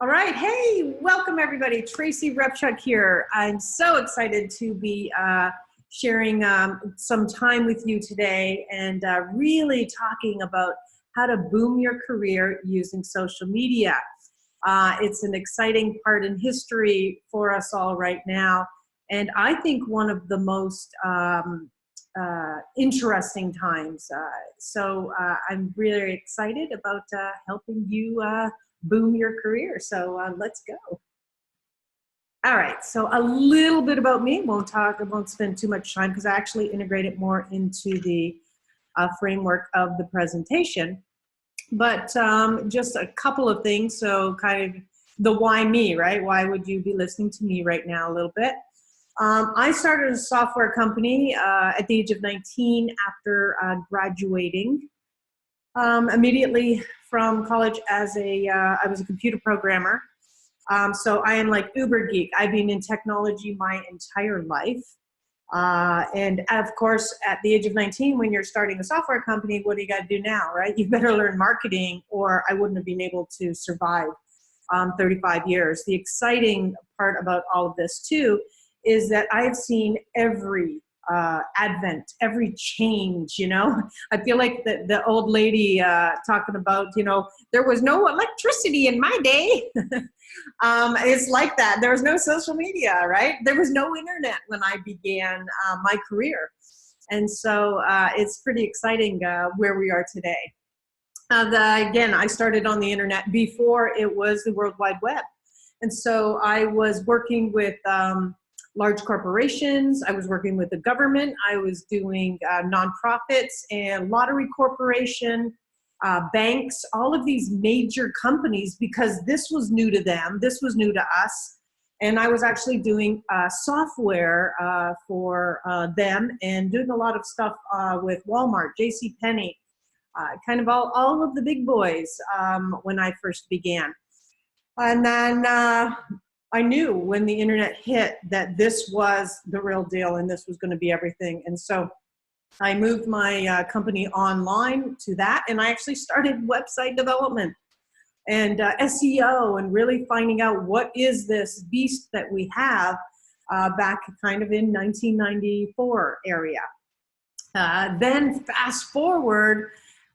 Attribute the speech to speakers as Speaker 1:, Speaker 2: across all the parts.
Speaker 1: All right. Hey, welcome everybody. Tracy Repchuk here. I'm so excited to be sharing some time with you today and really talking about how to boom your career using social media. It's an exciting part in history for us all right now. And I think one of the most interesting times. I'm really excited about helping you boom your career. So let's go. All right, so a little bit about me. I won't spend too much time because I actually integrate it more into the framework of the presentation. But just a couple of things. So kind of the why me, right? Why would you be listening to me right now a little bit? I started a software company at the age of 19 after graduating. Immediately from college I was a computer programmer. So I am like uber geek. I've been in technology my entire life. And of course, at the age of 19, when you're starting a software company, what do you got to do now, right? You better learn marketing or I wouldn't have been able to survive 35 years. The exciting part about all of this too is that I've seen every advent, every change, I feel like the old lady talking about, there was no electricity in my day. It's like that. There was no social media, right? There was no internet when I began my career. And so it's pretty exciting where we are today. Again, I started on the internet before it was the World Wide Web. And so I was working with large corporations. I was working with the government. I was doing nonprofits and lottery corporation, banks, all of these major companies, because this was new to them. This was new to us. And I was actually doing software for them and doing a lot of stuff with Walmart, JCPenney, kind of all of the big boys when I first began. And then I knew when the internet hit that this was the real deal and this was going to be everything. And so I moved my company online to that, and I actually started website development and SEO and really finding out what is this beast that we have back kind of in 1994 area. Then fast forward,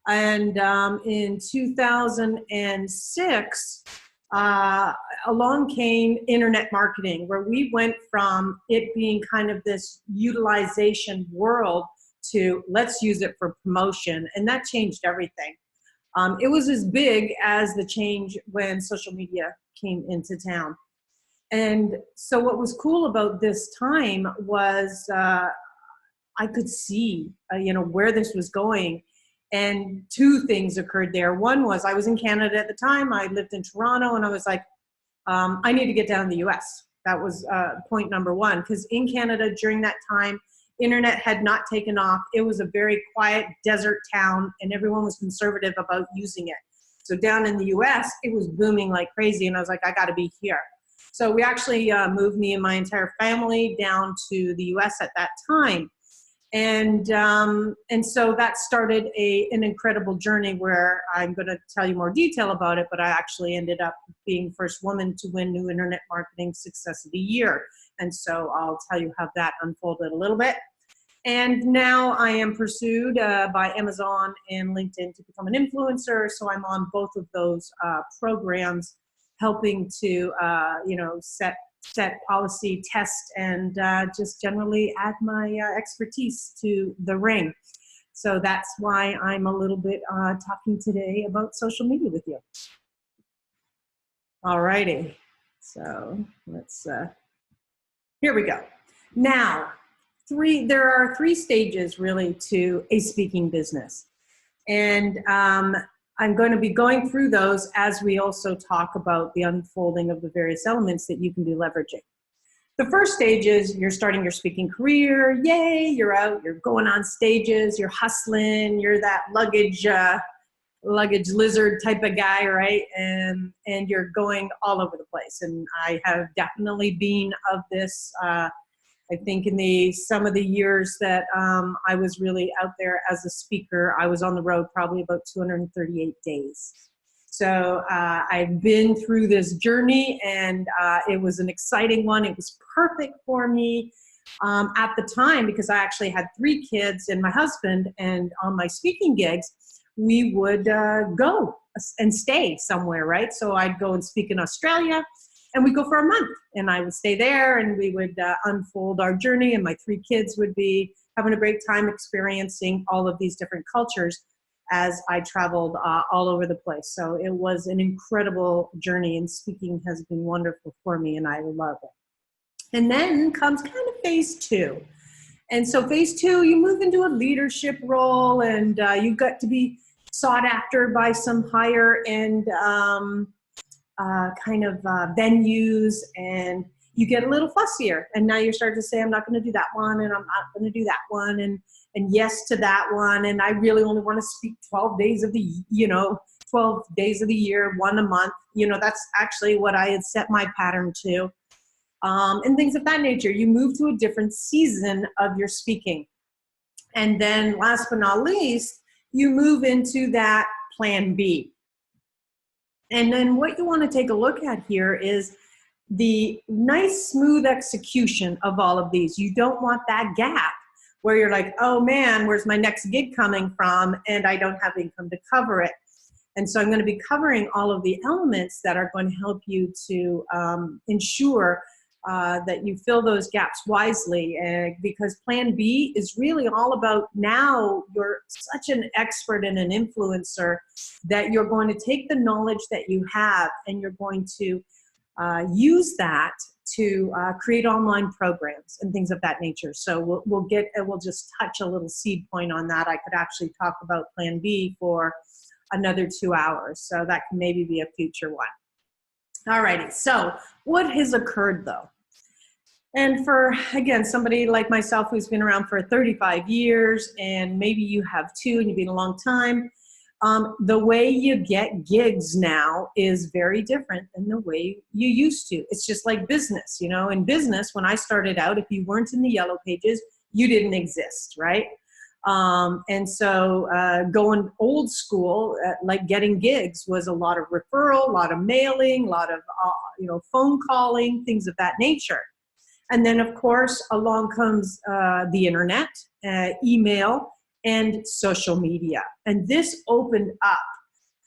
Speaker 1: and in 2006, along came internet marketing, where we went from it being kind of this utilization world to let's use it for promotion, and that changed everything. It was as big as the change when social media came into town. And so what was cool about this time was I could see where this was going. And two things occurred there. One was I was in Canada at the time. I lived in Toronto, and I was like, I need to get down to the US. That was point number one, because in Canada during that time, internet had not taken off. It was a very quiet desert town, and everyone was conservative about using it. So down in the US, it was booming like crazy, and I was like, I got to be here. So we actually moved me and my entire family down to the US at that time. And so that started an incredible journey where I'm going to tell you more detail about it, but I actually ended up being the first woman to win New Internet Marketing Success of the Year. And so I'll tell you how that unfolded a little bit. And now I am pursued by Amazon and LinkedIn to become an influencer. So I'm on both of those programs, helping to, set policy, test, and just generally add my expertise to the ring. So that's why I'm a little bit talking today about social media with you. All righty, so let's, here we go. Now, there are three stages really to a speaking business. And I'm going to be going through those as we also talk about the unfolding of the various elements that you can be leveraging. The first stage is you're starting your speaking career. Yay, you're out, you're going on stages, you're hustling, you're that luggage lizard type of guy, right? And you're going all over the place. And I have definitely been of this. I think in some of the years that I was really out there as a speaker, I was on the road probably about 238 days. So I've been through this journey, and it was an exciting one. It was perfect for me at the time because I actually had 3 kids and my husband, and on my speaking gigs, we would go and stay somewhere, right? So I'd go and speak in Australia, and we'd go for a month, and I would stay there, and we would unfold our journey, and my 3 kids would be having a great time experiencing all of these different cultures as I traveled all over the place. So it was an incredible journey, and speaking has been wonderful for me, and I love it. And then comes kind of phase 2. And so phase 2, you move into a leadership role, and you got to be sought after by some higher end venues, and you get a little fussier. And now you're starting to say, I'm not going to do that one, and I'm not going to do that one, and yes to that one. And I really only want to speak 12 days of the, 12 days of the year, 1 a month. That's actually what I had set my pattern to. And things of that nature. You move to a different season of your speaking. And then last but not least, you move into that plan B. And then what you want to take a look at here is the nice, smooth execution of all of these. You don't want that gap where you're like, oh man, where's my next gig coming from? And I don't have income to cover it. And so I'm going to be covering all of the elements that are going to help you to ensure that you fill those gaps wisely, because plan B is really all about, now you're such an expert and an influencer that you're going to take the knowledge that you have, and you're going to use that to create online programs and things of that nature. So we'll just touch a little seed point on that. I could actually talk about plan B for another 2 hours. So that can maybe be a future one. All righty, so what has occurred though? And for, again, somebody like myself who's been around for 35 years, and maybe you have too, and you've been a long time, the way you get gigs now is very different than the way you used to. It's just like business, in business, when I started out, if you weren't in the yellow pages, you didn't exist, right? And so going old school, like getting gigs, was a lot of referral, a lot of mailing, a lot of phone calling, things of that nature. And then, of course, along comes the internet, email, and social media. And this opened up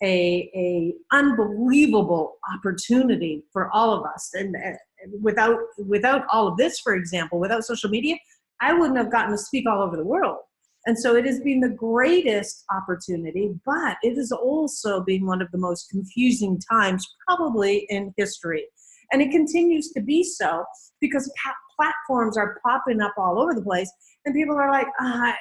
Speaker 1: a unbelievable opportunity for all of us. And without all of this, for example, without social media, I wouldn't have gotten to speak all over the world. And so it has been the greatest opportunity, but it has also been one of the most confusing times probably in history. And it continues to be so, because platforms are popping up all over the place, and people are like, I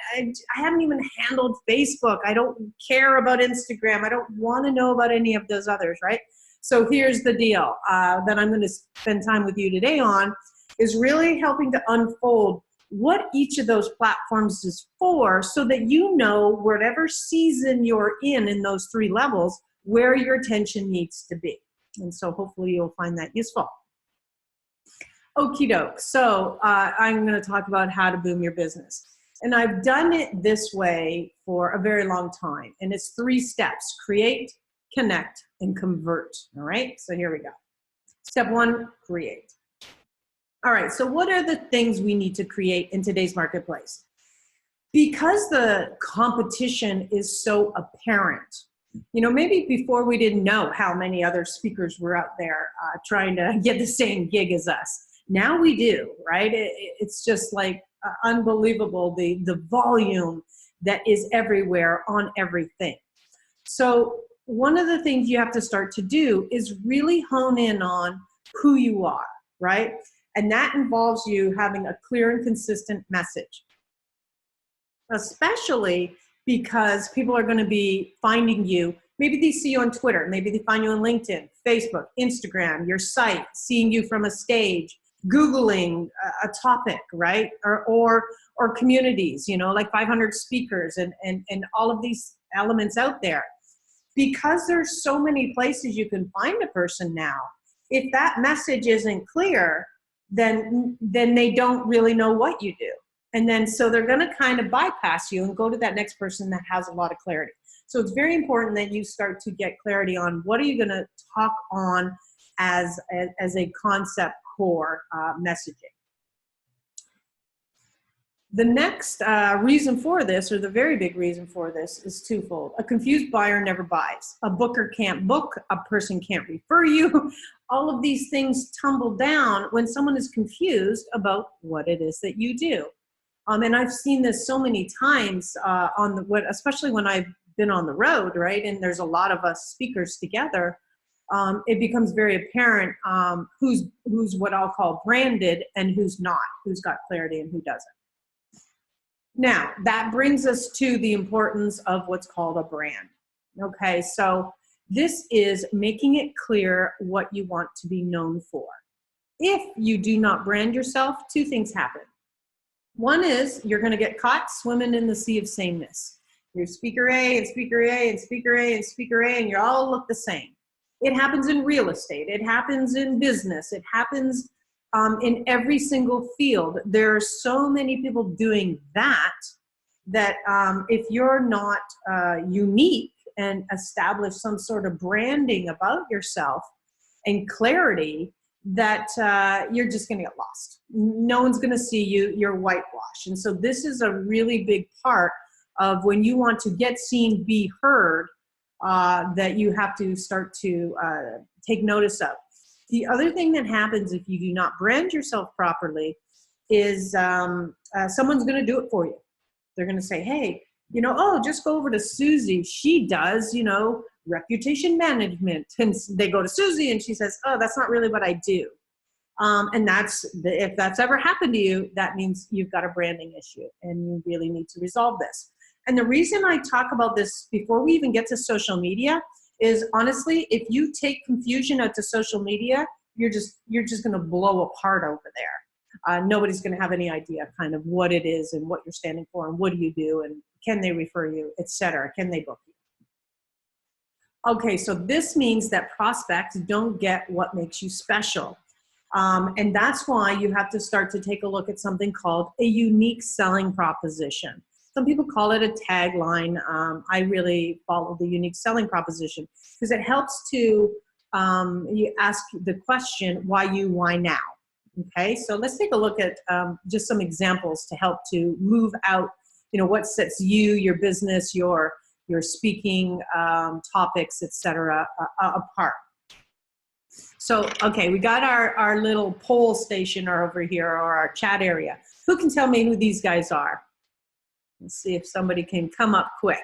Speaker 1: haven't even handled Facebook. I don't care about Instagram. I don't want to know about any of those others, right? So here's the deal that I'm going to spend time with you today on, is really helping to unfold what each of those platforms is for, so that you know, whatever season you're in those 3 levels, where your attention needs to be. And so hopefully you'll find that useful. Okie doke. So I'm going to talk about how to boom your business. And I've done it this way for a very long time. And it's 3 steps: create, connect, and convert. All right. So here we go. Step 1, create. All right. So what are the things we need to create in today's marketplace? Because the competition is so apparent, maybe before we didn't know how many other speakers were out there trying to get the same gig as us. Now we do, right? It's just like unbelievable, the volume that is everywhere on everything. So one of the things you have to start to do is really hone in on who you are, right? And that involves you having a clear and consistent message, especially because people are going to be finding you. Maybe they see you on Twitter. Maybe they find you on LinkedIn, Facebook, Instagram, your site, seeing you from a stage, Googling a topic, right? Or communities, like 500 speakers and all of these elements out there. Because there's so many places you can find a person now, if that message isn't clear, then they don't really know what you do. And then so they're going to kind of bypass you and go to that next person that has a lot of clarity. So it's very important that you start to get clarity on what are you going to talk on as a concept core messaging. The next reason for this, or the very big reason for this, is twofold. A confused buyer never buys. A booker can't book. A person can't refer you. All of these things tumble down when someone is confused about what it is that you do. And I've seen this so many times especially when I've been on the road, right? And there's a lot of us speakers together. It becomes very apparent who's what I'll call branded and who's not, who's got clarity and who doesn't. Now, that brings us to the importance of what's called a brand. Okay, so this is making it clear what you want to be known for. If you do not brand yourself, two things happen. One is you're going to get caught swimming in the sea of sameness. You're speaker A and speaker A and speaker A and speaker A, and you all look the same. It happens in real estate. It happens in business. It happens in every single field. There are so many people doing that if you're not unique and establish some sort of branding about yourself and clarity, that you're just going to get lost. No one's going to see you. You're whitewashed. And so this is a really big part of when you want to get seen, be heard, that you have to start to take notice of. The other thing that happens if you do not brand yourself properly is someone's going to do it for you. They're going to say, hey, just go over to Susie. She does, reputation management. And they go to Susie and she says, oh, that's not really what I do. And if that's ever happened to you, that means you've got a branding issue and you really need to resolve this. And the reason I talk about this before we even get to social media is, honestly, if you take confusion out to social media, you're just going to blow apart over there. Nobody's going to have any idea kind of what it is and what you're standing for and what do you do and can they refer you, etc. Can they book you? Okay, so this means that prospects don't get what makes you special. And that's why you have to start to take a look at something called a unique selling proposition. Some people call it a tagline. I really follow the unique selling proposition because it helps to you ask the question, why you, why now? Okay, so let's take a look at just some examples to help to move out, what sets you, your business, your speaking topics, etc., apart. So, okay, we got our little poll station over here, or our chat area. Who can tell me who these guys are? Let's see if somebody can come up quick.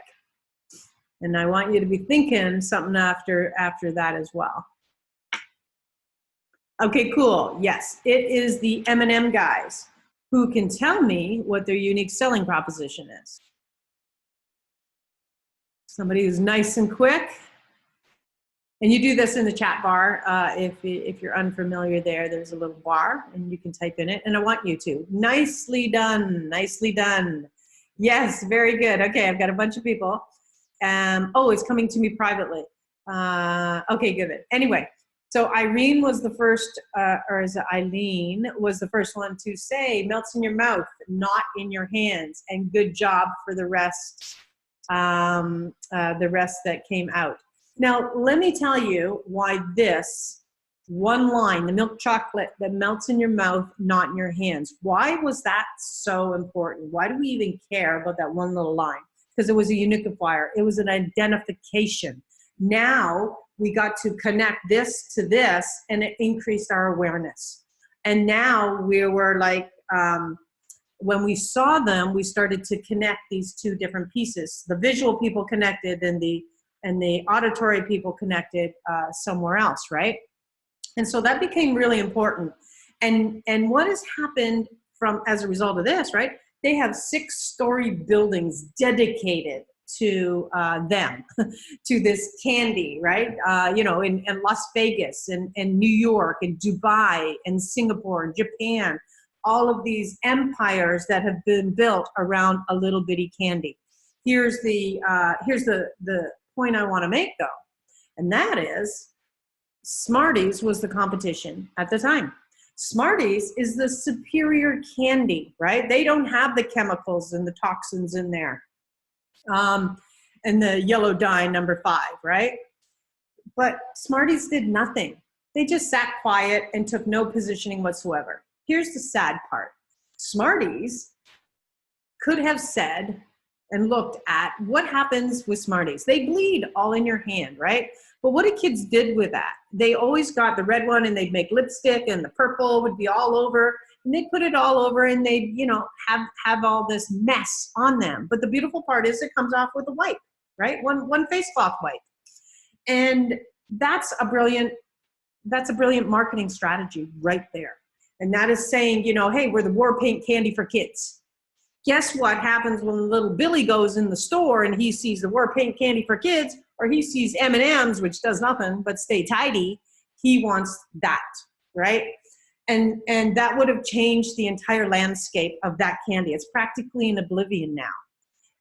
Speaker 1: And I want you to be thinking something after that as well. Okay, cool. Yes, it is the M&M guys. Who can tell me what their unique selling proposition is? Somebody who's nice and quick. And you do this in the chat bar. If you're unfamiliar there's a little bar and you can type in it. And I want you to. Nicely done. Nicely done. Yes, very good. Okay, I've got a bunch of people. Oh, it's coming to me privately. Okay, good. Anyway, so Irene was the first, or is it Eileen, was the first one to say, melts in your mouth, not in your hands. And good job for the rest that came out. Now, let me tell you why this one line, the milk chocolate that melts in your mouth, not in your hands. Why was that so important? Why do we even care about that one little line? Because it was a unifier. It was an identification. Now we got to connect this to this, and it increased our awareness. And now we were like, when we saw them, we started to connect these two different pieces. The visual people connected, and the auditory people connected somewhere else, right? And so that became really important. And what has happened as a result of this, right? They have 6-story buildings dedicated to them, to this candy, right? In Las Vegas and New York and Dubai and Singapore and Japan, all of these empires that have been built around a little bitty candy. Here's the point I want to make though, and that is Smarties was the competition at the time. Smarties is the superior candy, right? They don't have the chemicals and the toxins in there. and the yellow dye number 5, right? But Smarties did nothing. They just sat quiet and took no positioning whatsoever. Here's the sad part. Smarties could have said and looked at what happens with Smarties. They bleed all in your hand, right? But what do kids did with that? They always got the red one and they'd make lipstick and the purple would be all over and they'd put it all over and they'd, have all this mess on them. But the beautiful part is it comes off with a wipe, right? One face cloth wipe. And that's a brilliant marketing strategy right there. And that is saying, hey, we're the war paint candy for kids. Guess what happens when little Billy goes in the store and he sees the war paint candy for kids, or he sees M&Ms, which does nothing but stay tidy? He wants that, right? And that would have changed the entire landscape of that candy. It's practically in oblivion now.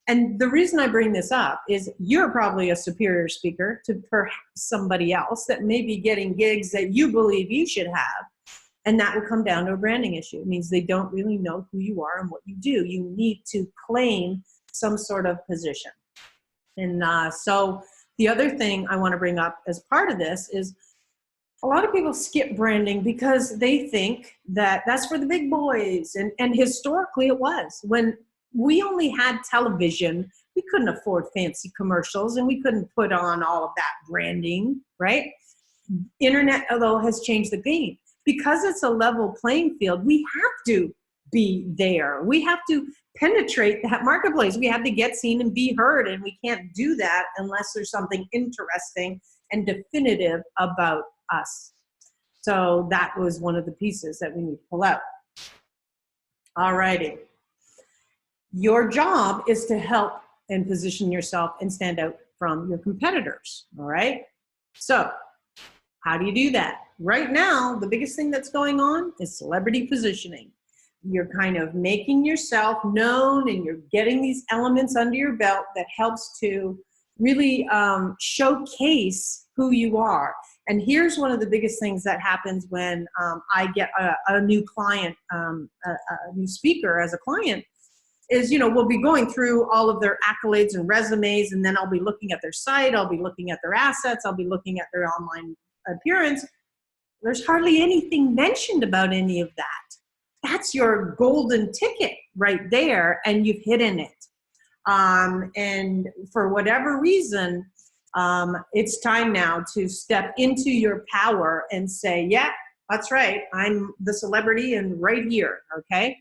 Speaker 1: And the reason I bring this up is you're probably a superior speaker to perhaps somebody else that may be getting gigs that you believe you should have. And that will come down to a branding issue. It means they don't really know who you are and what you do. You need to claim some sort of position. And so the other thing I want to bring up as part of this is a lot of people skip branding because they think that that's for the big boys. And historically it was. When we only had television, we couldn't afford fancy commercials and we couldn't put on all of that branding, right? Internet, though, has changed the game. Because it's a level playing field, we have to be there. We have to penetrate that marketplace. We have to get seen and be heard, and we can't do that unless there's something interesting and definitive about us. So that was one of the pieces that we need to pull out. All righty. Your job is to help and position yourself and stand out from your competitors, all right? So how do you do that? Right now, the biggest thing that's going on is celebrity positioning. You're kind of making yourself known and you're getting these elements under your belt that helps to really showcase who you are. And here's one of the biggest things that happens when I get a new client, a new speaker as a client, is, we'll be going through all of their accolades and resumes, and then I'll be looking at their site, I'll be looking at their assets, I'll be looking at their online appearance. There's hardly anything mentioned about any of that. That's your golden ticket right there, and you've hidden it. And for whatever reason, it's time now to step into your power and say, yeah, that's right, I'm the celebrity and right here, okay?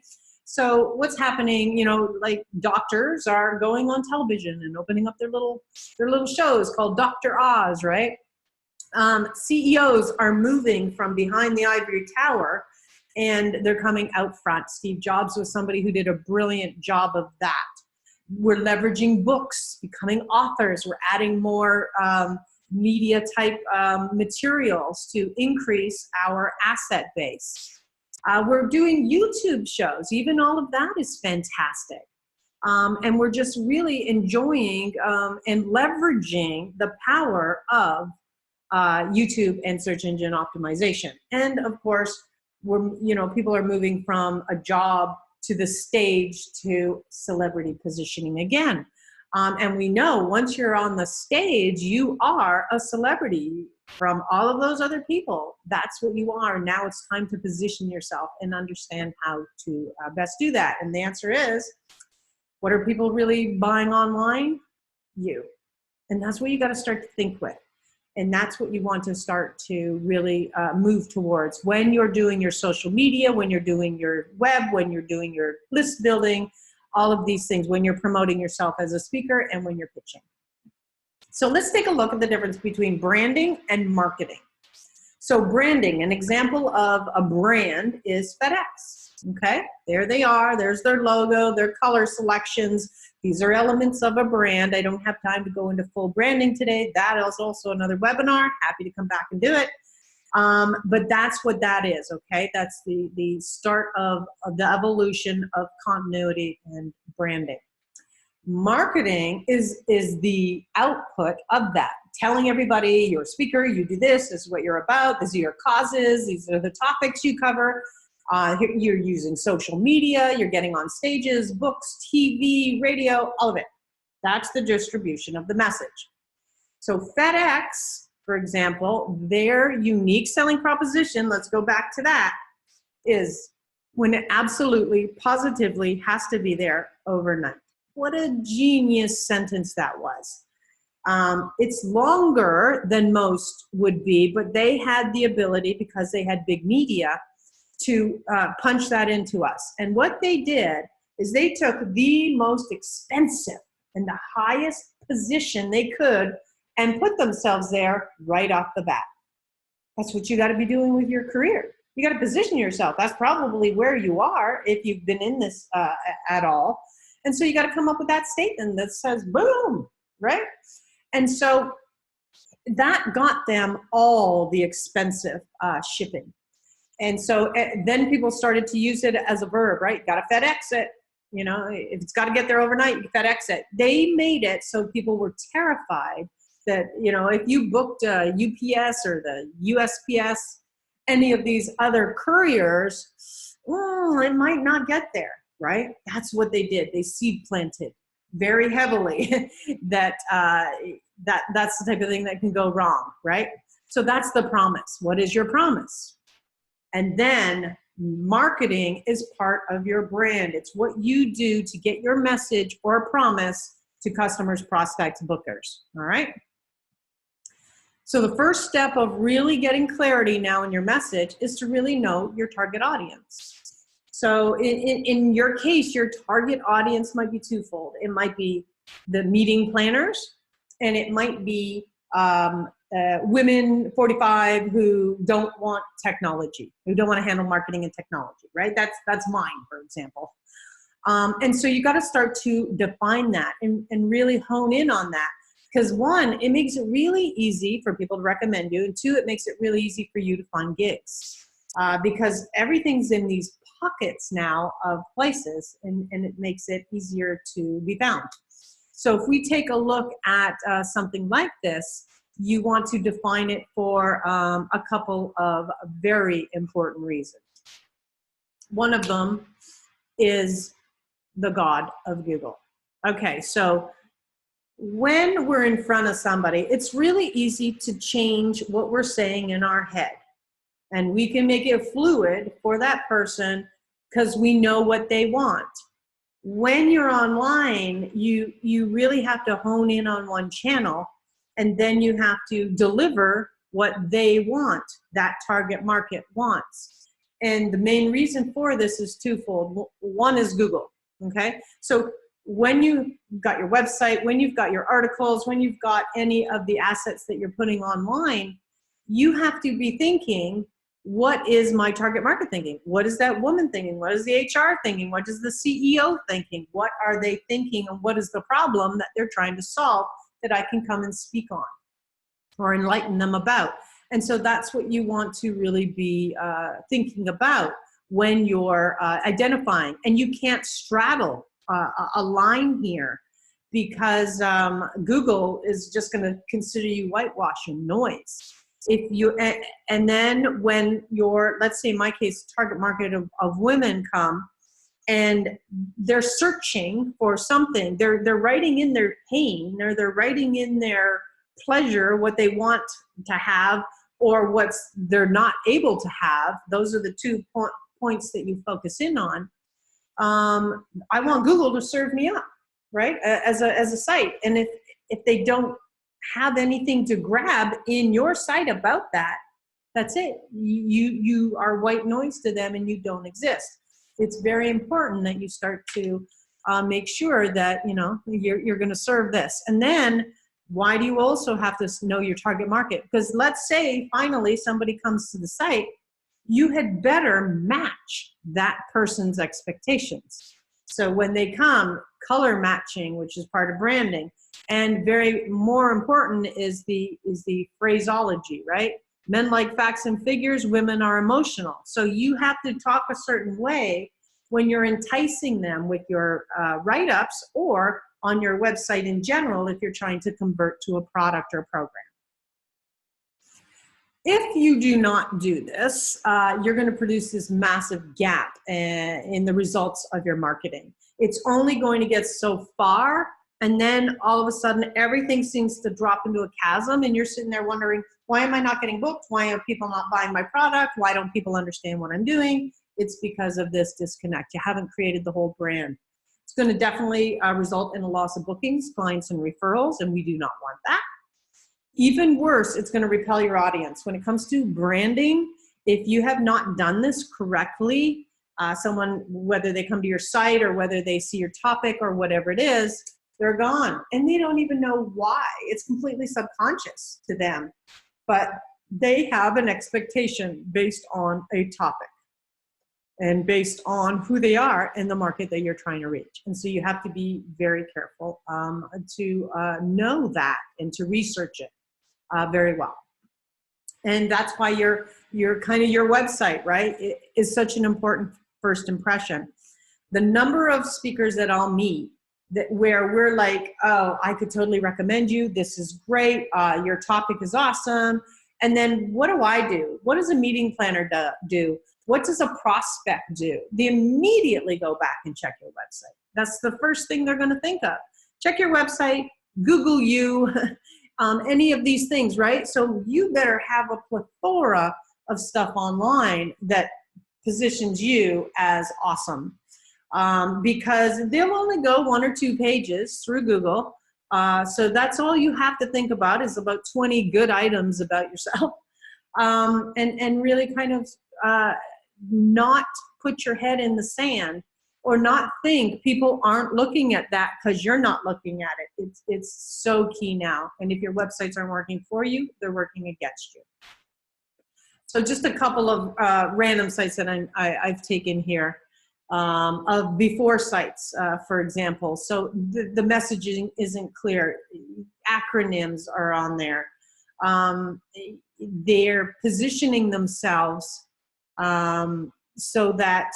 Speaker 1: So what's happening, like doctors are going on television and opening up their little shows called Dr. Oz, right? CEOs are moving from behind the ivory tower and they're coming out front. Steve Jobs was somebody who did a brilliant job of that. We're leveraging books, becoming authors. We're adding more media type materials to increase our asset base. We're doing YouTube shows. Even all of that is fantastic. And we're just really enjoying and leveraging the power of YouTube and search engine optimization. And of course, people are moving from a job to the stage to celebrity positioning again. And we know once you're on the stage, you are a celebrity from all of those other people. That's what you are. Now it's time to position yourself and understand how to best do that. And the answer is, what are people really buying online? You. And that's what you got to start to think with. And that's what you want to start to really move towards when you're doing your social media, when you're doing your web, when you're doing your list building, all of these things, when you're promoting yourself as a speaker and when you're pitching. So let's take a look at the difference between branding and marketing. So branding, an example of a brand is FedEx, okay? There they are, there's their logo, their color selections. These are elements of a brand. I don't have time to go into full branding today. That is also another webinar. Happy to come back and do it. But that's what that is, okay? That's the start of the evolution of continuity and branding. Marketing is the output of that. Telling everybody, you're a speaker, you do this is what you're about, these are your causes, these are the topics you cover. You're using social media, you're getting on stages, books, TV, radio, all of it. That's the distribution of the message. So FedEx, for example, their unique selling proposition, let's go back to that, is when it absolutely, positively has to be there overnight. What a genius sentence that was. It's longer than most would be, but they had the ability, because they had big media, to punch that into us. And what they did is they took the most expensive and the highest position they could and put themselves there right off the bat. That's what you got to be doing with your career. You got to position yourself. That's probably where you are if you've been in this at all. And so you got to come up with that statement that says, boom, right? And so that got them all the expensive shipping. And so then people started to use it as a verb, right? Got to FedEx it. You know, if it's got to get there overnight, you FedEx it. They made it so people were terrified that, you know, if you booked a UPS or the USPS, any of these other couriers, it might not get there, right? That's what they did. They seed planted very heavily that that's the type of thing that can go wrong, right? So that's the promise. What is your promise? And then marketing is part of your brand. It's what you do to get your message or promise to customers, prospects, bookers, all right? So the first step of really getting clarity now in your message is to really know your target audience. So in your case, your target audience might be twofold. It might be the meeting planners, and it might be women 45 who don't want technology, who don't want to handle marketing and technology, right? That's mine, for example. And so you got to start to define that and really hone in on that. Because one, it makes it really easy for people to recommend you. And two, it makes it really easy for you to find gigs. Because everything's in these pockets now of places, and it makes it easier to be found. So if we take a look at something like this, you want to define it for a couple of very important reasons. One of them is the God of Google. Okay, so when we're in front of somebody, it's really easy to change what we're saying in our head. And we can make it fluid for that person because we know what they want. When you're online, you really have to hone in on one channel, and then you have to deliver what they want, that target market wants. And the main reason for this is twofold. One is Google, okay? So when you've got your website, when you've got your articles, when you've got any of the assets that you're putting online, you have to be thinking, what is my target market thinking? What is that woman thinking? What is the HR thinking? What is the CEO thinking? What are they thinking? And what is the problem that they're trying to solve that I can come and speak on or enlighten them about? And so that's what you want to really be thinking about when you're identifying. And you can't straddle a line here, because Google is just going to consider you whitewashing noise. If you and then when your, let's say in my case, target market of women come and they're searching for something, they're writing in their pain, or they're writing in their pleasure, what they want to have or what's they're not able to have. Those are the 2 points that you focus in on. I want Google to serve me up, right, as a site. And if they don't have anything to grab in your site about that, that's it. You are white noise to them and you don't exist. It's very important that you start to make sure that, you know, you're going to serve this. And then why do you also have to know your target market? Because let's say finally somebody comes to the site, you had better match that person's expectations. So when they come, color matching, which is part of branding, and very more important is the phraseology, right? Men like facts and figures, women are emotional. So you have to talk a certain way when you're enticing them with your write-ups or on your website in general if you're trying to convert to a product or program. If you do not do this, you're going to produce this massive gap in the results of your marketing. It's only going to get so far And then all of a sudden, everything seems to drop into a chasm, and you're sitting there wondering, why am I not getting booked? Why are people not buying my product? Why don't people understand what I'm doing? It's because of this disconnect. You haven't created the whole brand. It's going to definitely result in a loss of bookings, clients, and referrals, and we do not want that. Even worse, it's going to repel your audience. When it comes to branding, if you have not done this correctly, someone, whether they come to your site or whether they see your topic or whatever it is, they're gone. And they don't even know why. It's completely subconscious to them. But they have an expectation based on a topic and based on who they are in the market that you're trying to reach. And so you have to be very careful to know that and to research it very well. And that's why your website, right, it is such an important first impression. The number of speakers that I'll meet where we're like, oh, I could totally recommend you. This is great. Your topic is awesome. And then what do? What does a meeting planner do? What does a prospect do? They immediately go back and check your website. That's the first thing they're going to think of. Check your website, Google you, any of these things, right? So you better have a plethora of stuff online that positions you as awesome. Because they'll only go 1 or 2 pages through Google. So that's all you have to think about is about 20 good items about yourself. And really kind of not put your head in the sand or not think people aren't looking at that because you're not looking at it. It's so key now. And if your websites aren't working for you, they're working against you. So just a couple of random sites that I've taken here. Of before sites, for example. So the messaging isn't clear. Acronyms are on there. They're positioning themselves so that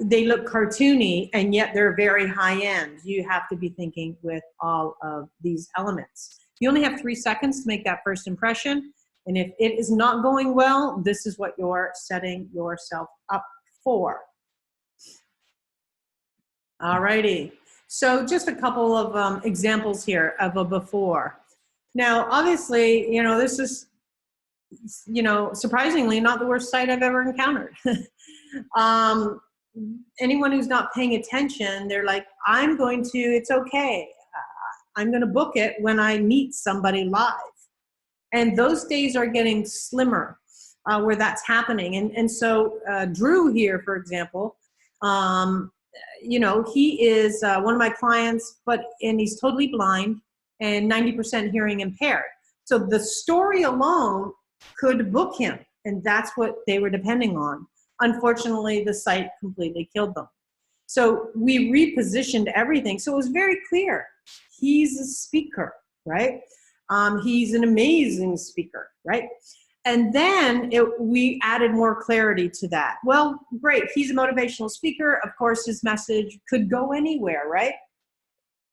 Speaker 1: they look cartoony and yet they're very high end. You have to be thinking with all of these elements. You only have 3 seconds to make that first impression. And if it is not going well, this is what you're setting yourself up for. Alrighty, so just a couple of examples here of a before. Now, obviously, this is, surprisingly not the worst site I've ever encountered. Anyone who's not paying attention, they're like, it's okay. I'm going to book it when I meet somebody live. And those days are getting slimmer where that's happening. And so Drew here, for example, he is one of my clients, and he's totally blind and 90% hearing impaired. So the story alone could book him, and that's what they were depending on. Unfortunately, the site completely killed them. So we repositioned everything. So it was very clear. He's a speaker, right? He's an amazing speaker, right? And then we added more clarity to that. Well, great, he's a motivational speaker. Of course, his message could go anywhere, right?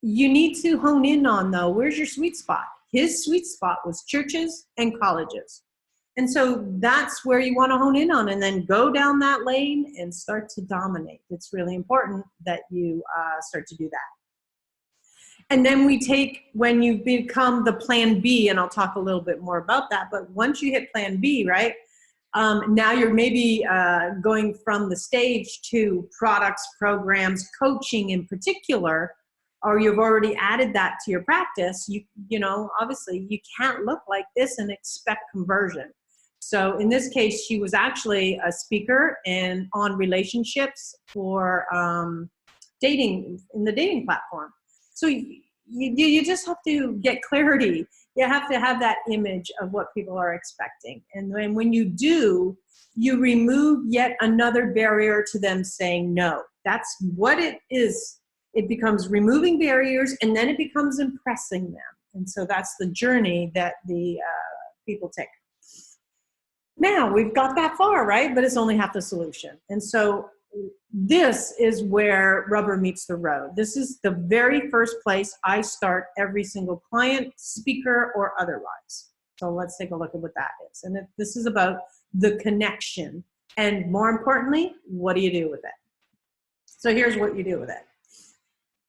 Speaker 1: You need to hone in on, though, where's your sweet spot? His sweet spot was churches and colleges. And so that's where you want to hone in on, and then go down that lane and start to dominate. It's really important that you start to do that. And then when you become the plan B, and I'll talk a little bit more about that, but once you hit plan B, right, now you're maybe going from the stage to products, programs, coaching in particular, or you've already added that to your practice. Obviously you can't look like this and expect conversion. So in this case, she was actually a speaker on relationships for dating, in the dating platform. So you just have to get clarity. You have to have that image of what people are expecting. And then when you do, you remove yet another barrier to them saying no. That's what it is. It becomes removing barriers, and then it becomes impressing them. And so that's the journey that the people take. Now, we've got that far, right? But it's only half the solution. And so this is where rubber meets the road. This is the very first place I start every single client, speaker or otherwise. So let's take a look at what that is. And this is about the connection. And more importantly, what do you do with it? So here's what you do with it.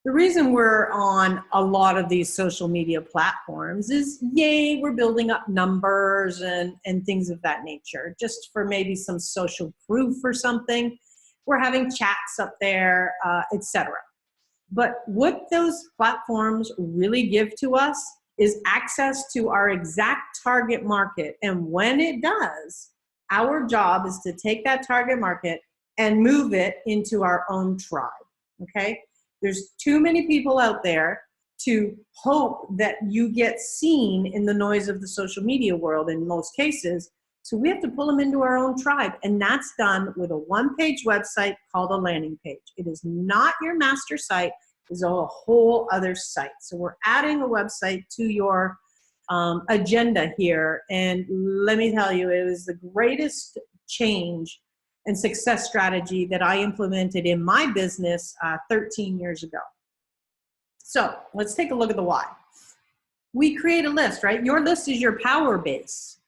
Speaker 1: The reason we're on a lot of these social media platforms is, yay, we're building up numbers and things of that nature, just for maybe some social proof or something. We're having chats up there, etc. But what those platforms really give to us is access to our exact target market. And when it does, our job is to take that target market and move it into our own tribe, okay? There's too many people out there to hope that you get seen in the noise of the social media world in most cases. So we have to pull them into our own tribe. And that's done with a one-page website called a landing page. It is not your master site. It's a whole other site. So we're adding a website to your agenda here. And let me tell you, it was the greatest change and success strategy that I implemented in my business 13 years ago. So let's take a look at the why. We create a list, right? Your list is your power base.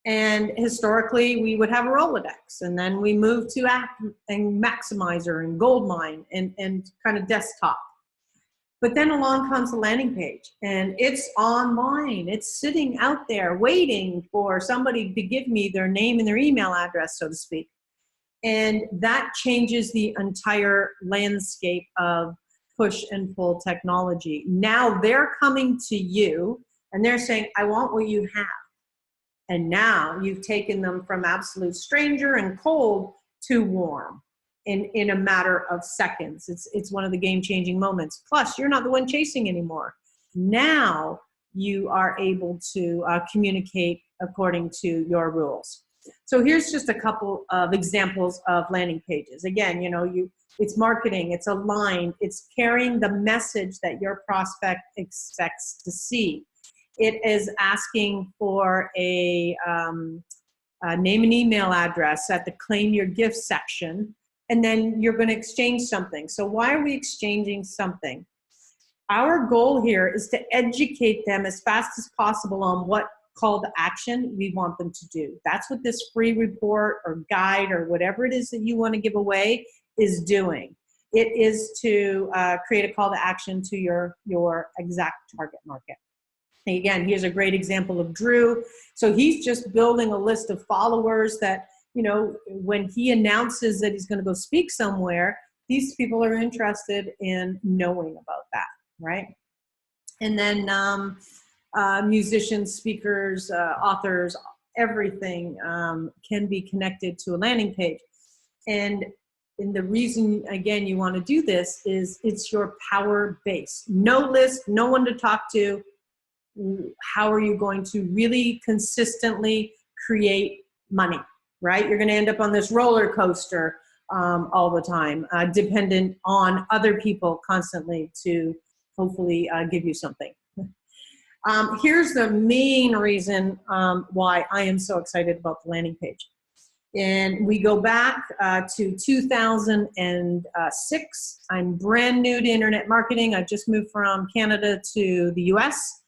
Speaker 1: And historically, we would have a Rolodex, and then we moved to Act and Maximizer and Goldmine and kind of desktop. But then along comes the landing page, and it's online. It's sitting out there waiting for somebody to give me their name and their email address, so to speak. And that changes the entire landscape of push and pull technology. Now they're coming to you and they're saying, I want what you have. And now you've taken them from absolute stranger and cold to warm in a matter of seconds. It's one of the game-changing moments. Plus, you're not the one chasing anymore. Now you are able to communicate according to your rules. So here's just a couple of examples of landing pages. Again, it's marketing, it's aligned, it's carrying the message that your prospect expects to see. It is asking for a name and email address at the claim your gift section, and then you're going to exchange something. So why are we exchanging something? Our goal here is to educate them as fast as possible on what call to action we want them to do. That's what this free report or guide or whatever it is that you want to give away is doing. It is to create a call to action to your exact target market. And again, here's a great example of Drew. So he's just building a list of followers that, when he announces that he's going to go speak somewhere, these people are interested in knowing about that, right? And then musicians, speakers, authors, everything can be connected to a landing page. And the reason, again, you want to do this is it's your power base. No list, no one to talk to. How are you going to really consistently create money, right? You're going to end up on this roller coaster all the time, dependent on other people constantly to hopefully give you something. Here's the main reason why I am so excited about the landing page. And we go back to 2006. I'm brand new to internet marketing. I just moved from Canada to the US.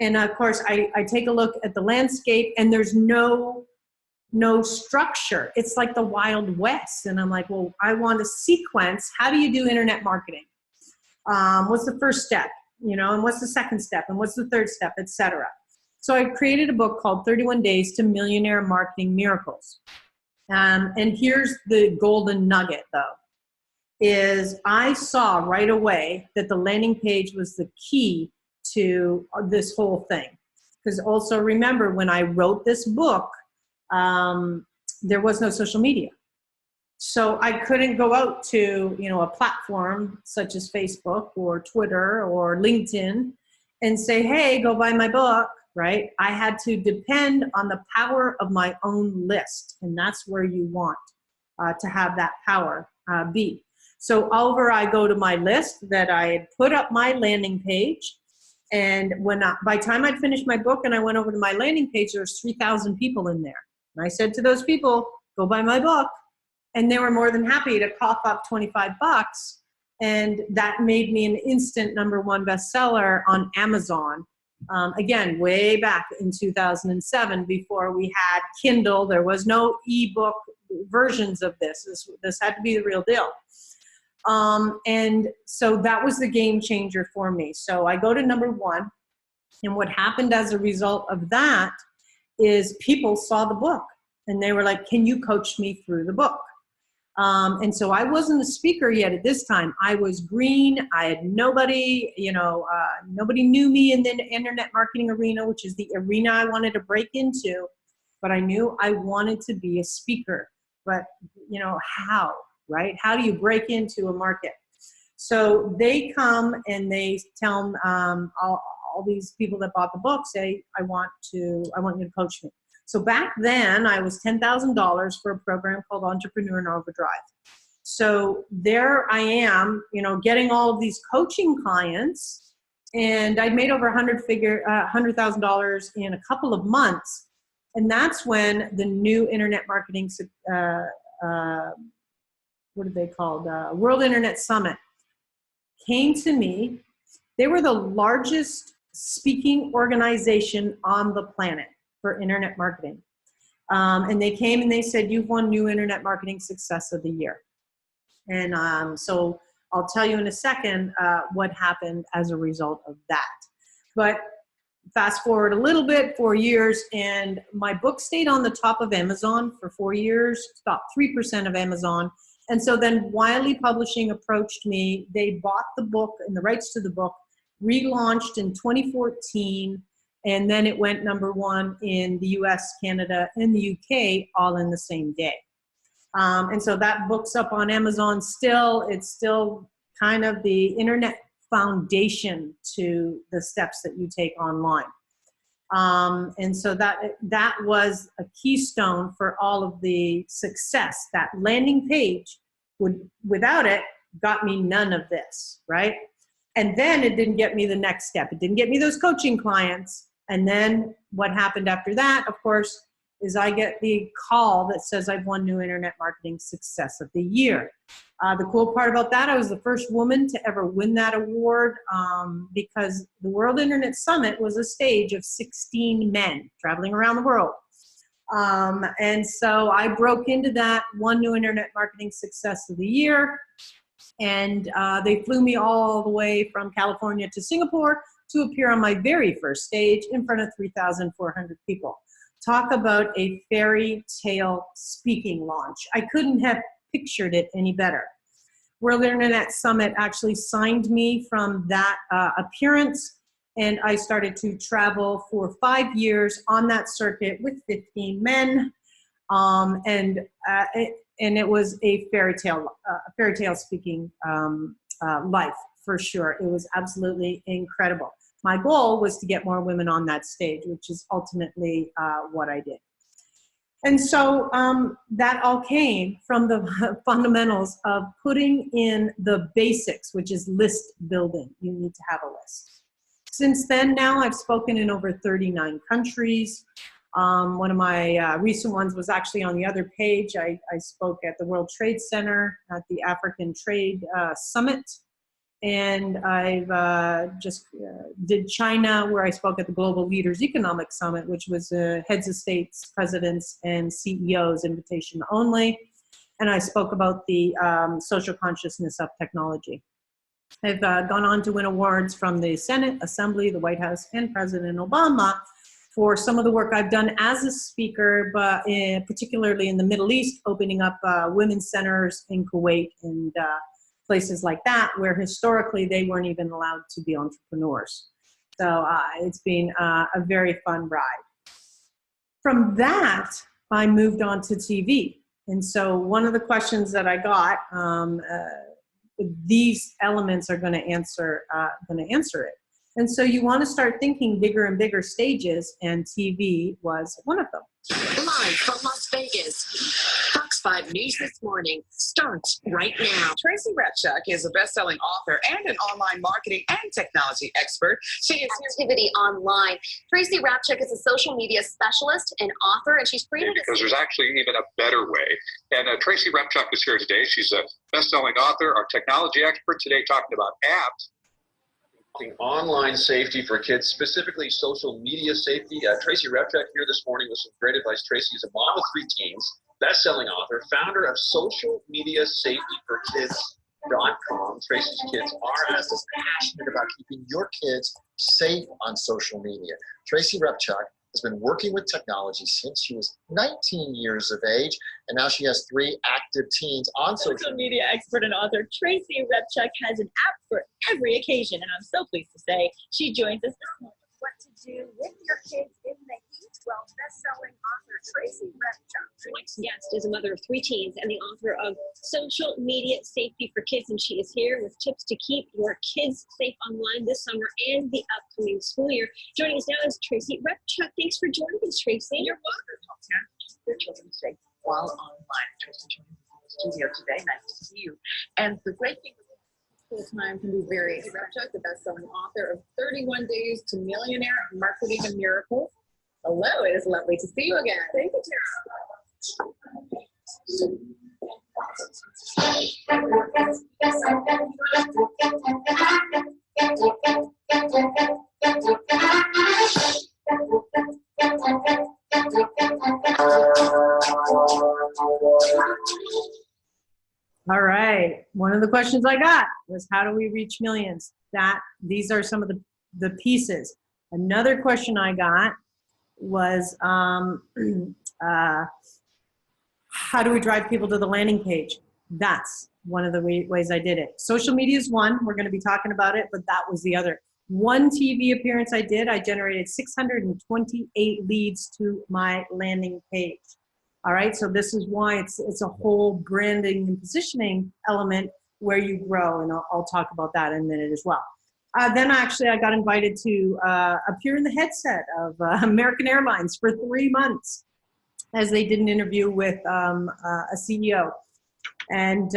Speaker 1: And of course, I take a look at the landscape and there's no structure. It's like the Wild West. And I'm like, well, I want to sequence. How do you do internet marketing? What's the first step? And what's the second step? And what's the third step, etc. So I created a book called 31 Days to Millionaire Marketing Miracles. And here's the golden nugget, though, is I saw right away that the landing page was the key to this whole thing. Because also remember, when I wrote this book, there was no social media. So I couldn't go out to, a platform such as Facebook or Twitter or LinkedIn and say, hey, go buy my book, right? I had to depend on the power of my own list. And that's where you want to have that power be. So over I go to my list that I had put up my landing page. And by the time I'd finished my book and I went over to my landing page, there was 3,000 people in there. And I said to those people, go buy my book. And they were more than happy to cough up $25. And that made me an instant #1 bestseller on Amazon. Again, way back in 2007, before we had Kindle. There was no ebook versions of this. This had to be the real deal. And so that was the game changer for me. So I go to #1. And what happened as a result of that is people saw the book and they were like, can you coach me through the book? And so I wasn't a speaker yet at this time. I was green. I had nobody, nobody knew me in the internet marketing arena, which is the arena I wanted to break into. But I knew I wanted to be a speaker. But, how, right? How do you break into a market? So they come and they tell them, all these people that bought the book say, I want you to coach me. So back then I was $10,000 for a program called Entrepreneur in Overdrive. So there I am, getting all of these coaching clients, and I made over $100,000 in a couple of months. And that's when the new internet marketing, what are they called? World Internet Summit came to me. They were the largest speaking organization on the planet for internet marketing. And they came and they said, you've won New Internet Marketing Success of the Year. And so I'll tell you in a second what happened as a result of that. But fast forward a little bit, 4 years, and my book stayed on the top of Amazon for 4 years, top 3% of Amazon. And so then Wiley Publishing approached me. They bought the book and the rights to the book, relaunched in 2014, and then it went #1 in the US, Canada, and the UK all in the same day. And so that book's up on Amazon still. It's still kind of the internet foundation to the steps that you take online. And so that was a keystone for all of the success. That landing page, without it, got me none of this, right? And then it didn't get me the next step. It didn't get me those coaching clients. And then what happened after that, of course, is I get the call that says I've won New Internet Marketing Success of the Year. The cool part about that, I was the first woman to ever win that award because the World Internet Summit was a stage of 16 men traveling around the world. And so I broke into that, won New Internet Marketing Success of the Year. And they flew me all the way from California to Singapore to appear on my very first stage in front of 3,400 people. Talk about a fairy tale speaking launch. I couldn't have pictured it any better. World Internet Summit actually signed me from that appearance, and I started to travel for 5 years on that circuit with 15 men, and it was a fairy tale speaking life for sure. It was absolutely incredible. My goal was to get more women on that stage, which is ultimately what I did. And so that all came from the fundamentals of putting in the basics, which is list building. You need to have a list. Since then, now I've spoken in over 39 countries. One of my recent ones was actually on the other page. I spoke at the World Trade Center at the African Trade Summit. And I've just did China, where I spoke at the Global Leaders Economic Summit, which was heads of states, presidents, and CEOs, invitation only. And I spoke about the social consciousness of technology. I've gone on to win awards from the Senate, Assembly, the White House, and President Obama for some of the work I've done as a speaker, but particularly in the Middle East, opening up women's centers in Kuwait and places like that, where historically they weren't even allowed to be entrepreneurs. So it's been a very fun ride. From that, I moved on to TV. And so one of the questions that I got, these elements are going to answer it. And so you want to start thinking bigger and bigger stages, and TV was one of them.
Speaker 2: Live from Las Vegas, Fox 5 News This Morning starts right now.
Speaker 3: Tracy Repchuk is a best-selling author and an online marketing and technology expert. She is
Speaker 2: Activity online. Tracy Repchuk is a social media specialist and author, and she's created
Speaker 4: because there's actually even a better way. And Tracy Repchuk is here today. She's a best-selling author, our technology expert today, talking about apps.
Speaker 5: Online safety for kids, specifically social media safety. Tracy Repchuk here this morning with some great advice. Tracy is a mom of 3 teens, best-selling author, founder of Social Media Safety for Kids TracyRepTech.com. Tracy's kids are just as passionate about keeping your kids safe on social media. Tracy Repchuk has been working with technology since she was 19 years of age, and now she has 3 active teens on
Speaker 6: Social media expert and author Tracy Repchuk has an app for every occasion, and I'm so pleased to say she joins us this morning.
Speaker 1: What to do with your kids in the heat? Well, best-selling author Tracy Repchuk.
Speaker 7: Our next guest is a mother of 3 teens and the author of Social Media Safety for Kids, and she is here with tips to keep your kids safe online this summer and the upcoming school year. Joining us now is Tracy Repchuk. Thanks for joining us, Tracy.
Speaker 3: You're welcome. Help parents keep their children safe while online. Tracy joining us in the studio today. Nice to see you. And the great thing School Time can be very Repchuk, the best-selling author of 31 Days to Millionaire Marketing a Miracle. Hello, it is lovely to see you again. Thank you,
Speaker 1: All right. One of the questions I got was, how do we reach millions? These are some of the pieces. Another question I got was, how do we drive people to the landing page? That's one of the ways I did it. Social media is one. We're going to be talking about it, but that was the other. One TV appearance I did, I generated 628 leads to my landing page. All right, so this is why it's a whole branding and positioning element where you grow, and I'll talk about that in a minute as well. Then actually I got invited to appear in the headset of American Airlines for 3 months as they did an interview with a CEO. And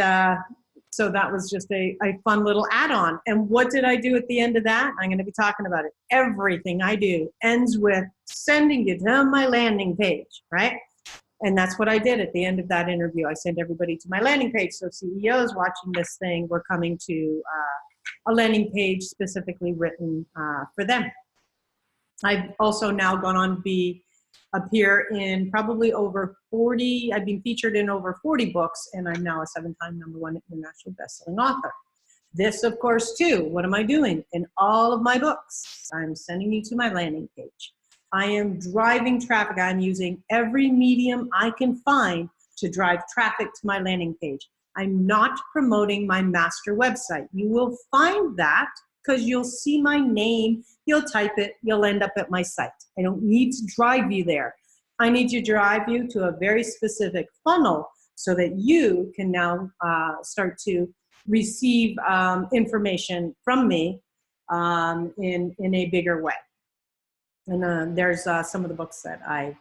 Speaker 1: so that was just a fun little add-on. And what did I do at the end of that? I'm going to be talking about it. Everything I do ends with sending you to my landing page, right? And that's what I did at the end of that interview. I sent everybody to my landing page. So CEOs watching this thing were coming to a landing page specifically written for them. I've also now gone on to appear in probably over 40, I've been featured in over 40 books, and I'm now a 7-time #1 international best-selling author. This, of course, too, what am I doing? In all of my books, I'm sending you to my landing page. I am driving traffic. I'm using every medium I can find to drive traffic to my landing page. I'm not promoting my master website. You will find that because you'll see my name, you'll type it, you'll end up at my site. I don't need to drive you there. I need to drive you to a very specific funnel so that you can now start to receive information from me in a bigger way. And there's some of the books that I've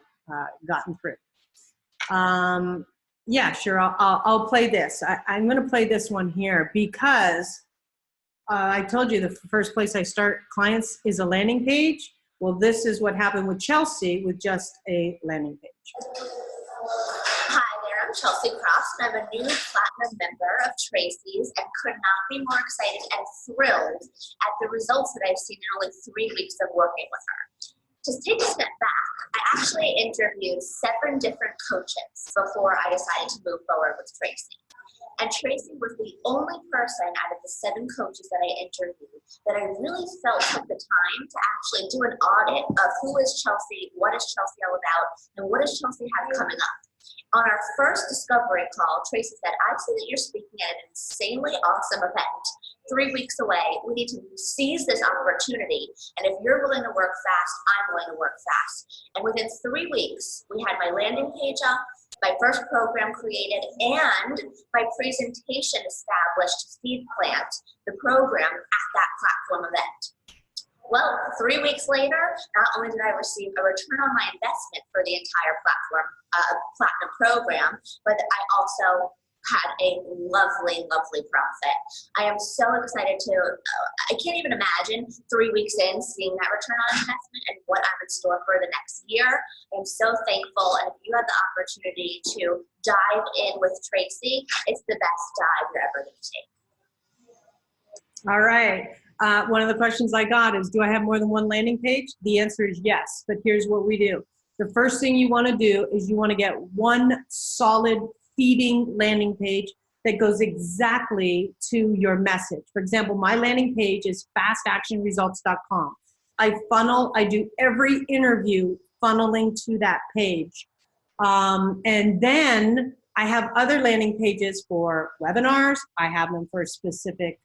Speaker 1: gotten through. Yeah, sure, I'll play this. I'm gonna play this one here because I told you the first place I start clients is a landing page. Well, this is what happened with Chelsea with just a landing page.
Speaker 8: Hi there, I'm Chelsea Cross, and I'm a new platinum member of Tracy's and could not be more excited and thrilled at the results that I've seen in only 3 weeks of working with her. To take a step back, I actually interviewed 7 different coaches before I decided to move forward with Tracy. And Tracy was the only person out of the 7 coaches that I interviewed that I really felt took the time to actually do an audit of who is Chelsea, what is Chelsea all about, and what does Chelsea have coming up. On our first discovery call, Tracy said, I see that you're speaking at an insanely awesome event 3 weeks away. We need to seize this opportunity. And if you're willing to work fast, I'm willing to work fast. And within 3 weeks, we had my landing page up, my first program created, and my presentation established to seed plant the program at that platform event. Well, 3 weeks later, not only did I receive a return on my investment for the entire platform, platinum program, but I also had a lovely, lovely profit. I am so excited to, I can't even imagine 3 weeks in seeing that return on investment and what I'm in store for the next year. I'm so thankful, and if you have the opportunity to dive in with Tracy, it's the best dive you're ever going to take.
Speaker 1: All right. One of the questions I got is, do I have more than one landing page? The answer is yes, but here's what we do. The first thing you want to do is you want to get one solid feeding landing page that goes exactly to your message. For example, my landing page is fastactionresults.com. I do every interview funneling to that page. And then I have other landing pages for webinars. I have them for specific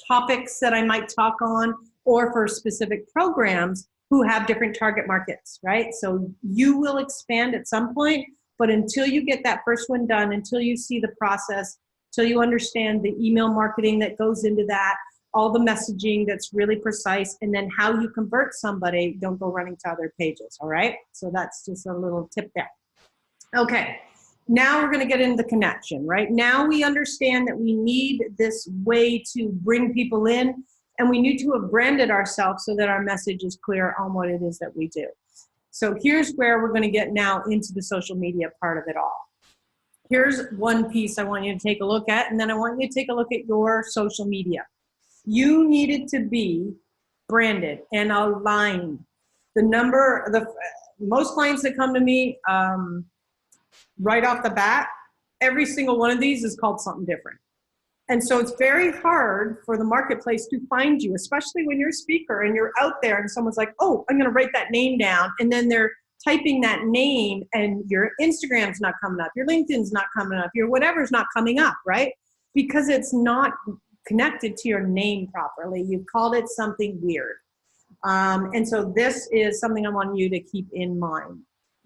Speaker 1: topics that I might talk on, or for specific programs who have different target markets, right? So you will expand at some point, but until you get that first one done, until you see the process, until you understand the email marketing that goes into that, all the messaging that's really precise, and then how you convert somebody, don't go running to other pages, all right? So that's just a little tip there. Okay, now we're gonna get into the connection, right? Now we understand that we need this way to bring people in, and we need to have branded ourselves so that our message is clear on what it is that we do. So here's where we're gonna get now into the social media part of it all. Here's one piece I want you to take a look at, and then I want you to take a look at your social media. You needed to be branded and aligned. Most clients that come to me right off the bat, every single one of these is called something different. And so it's very hard for the marketplace to find you, especially when you're a speaker and you're out there and someone's like, oh, I'm gonna write that name down. And then they're typing that name and your Instagram's not coming up, your LinkedIn's not coming up, your whatever's not coming up, right? Because it's not connected to your name properly. You've called it something weird. And so this is something I want you to keep in mind,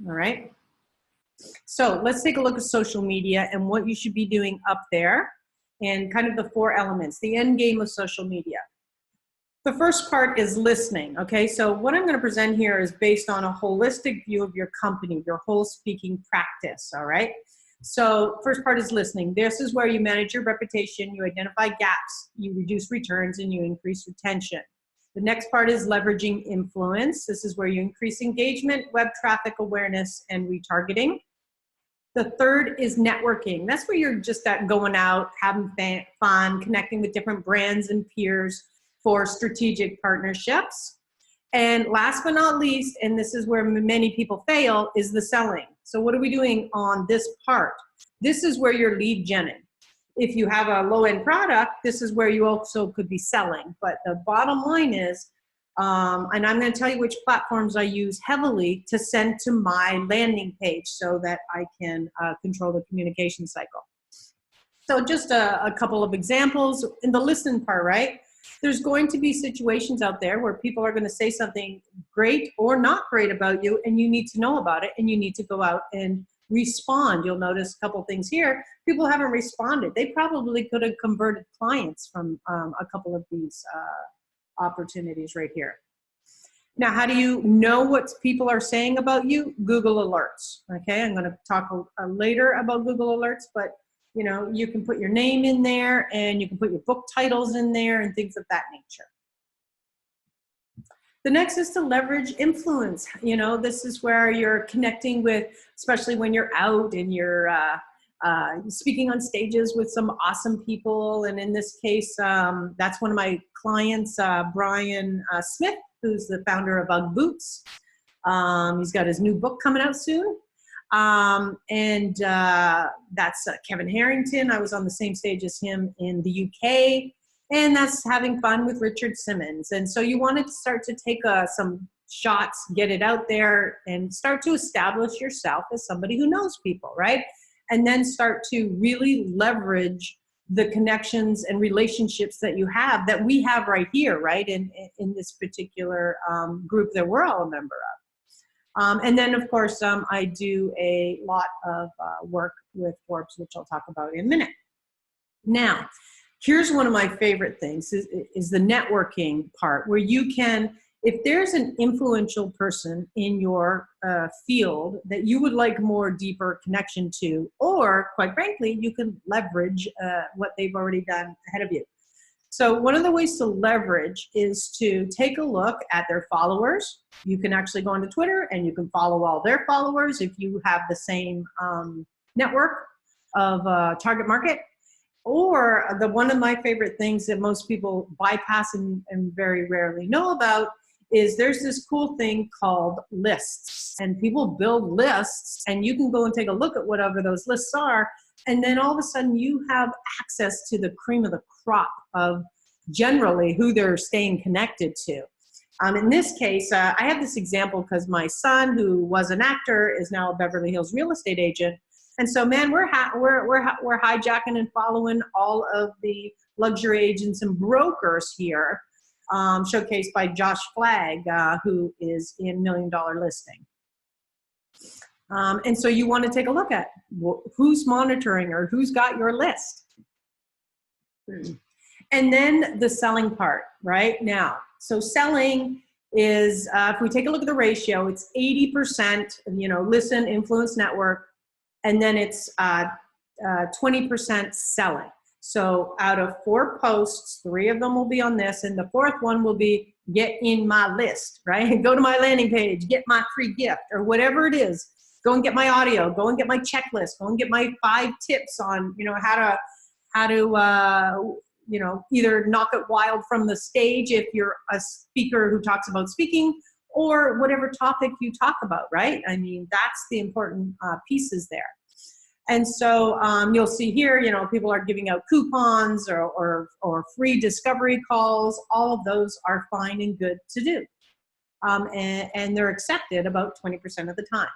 Speaker 1: all right? So let's take a look at social media and what you should be doing up there and kind of the 4 elements, the end game of social media. The first part is listening, okay? So what I'm gonna present here is based on a holistic view of your company, your whole speaking practice, all right? So first part is listening. This is where you manage your reputation, you identify gaps, you reduce returns, and you increase retention. The next part is leveraging influence. This is where you increase engagement, web traffic awareness, and retargeting. The third is networking. That's where you're just going out, having fun, connecting with different brands and peers for strategic partnerships. And last but not least, and this is where many people fail, is the selling. So what are we doing on this part? This is where you're lead genning. If you have a low-end product, this is where you also could be selling. But the bottom line is, and I'm going to tell you which platforms I use heavily to send to my landing page so that I can control the communication cycle. So just a couple of examples in the listen part, right? There's going to be situations out there where people are going to say something great or not great about you, and you need to know about it, and you need to go out and respond. You'll notice a couple things here. People haven't responded. They probably could have converted clients from a couple of these opportunities right here. Now, how do you know what people are saying about you? Google Alerts. Okay, I'm going to talk later about Google Alerts, but you know, you can put your name in there and you can put your book titles in there and things of that nature. The next is to leverage influence. You know, this is where you're connecting with, especially when you're out and you're speaking on stages with some awesome people. And in this case, that's one of my clients, Brian Smith, who's the founder of UGG Boots. He's got his new book coming out soon. That's Kevin Harrington. I was on the same stage as him in the UK. And that's having fun with Richard Simmons. And so you want to start to take some shots, get it out there, and start to establish yourself as somebody who knows people, right? And then start to really leverage the connections and relationships that you have, that we have right here, right, in this particular group that we're all a member of. And then, of course, I do a lot of work with Forbes, which I'll talk about in a minute. Now, here's one of my favorite things is the networking part, where you can, if there's an influential person in your field that you would like more deeper connection to, or quite frankly, you can leverage what they've already done ahead of you. So one of the ways to leverage is to take a look at their followers. You can actually go onto Twitter and you can follow all their followers if you have the same network of target market. Or one of my favorite things that most people bypass and very rarely know about is there's this cool thing called lists, and people build lists, and you can go and take a look at whatever those lists are, and then all of a sudden you have access to the cream of the crop of generally who they're staying connected to. In this case, I have this example because my son, who was an actor, is now a Beverly Hills real estate agent. And so, man, we're hijacking and following all of the luxury agents and brokers here, showcased by Josh Flagg, who is in $1 Million Listing. And so you want to take a look at who's monitoring or who's got your list. And then the selling part, right? Now, so selling is, if we take a look at the ratio, it's 80%, listen, influence, network, and then it's 20% selling. So out of 4 posts, 3 of them will be on this, and the 4th one will be get in my list, right? Go to my landing page, get my free gift, or whatever it is. Go and get my audio, go and get my checklist, go and get my 5 tips on, how to either knock it wild from the stage if you're a speaker who talks about speaking, or whatever topic you talk about, right? I mean, that's the important pieces there. And so you'll see here, people are giving out coupons or free discovery calls. All of those are fine and good to do. And they're accepted about 20% of the time.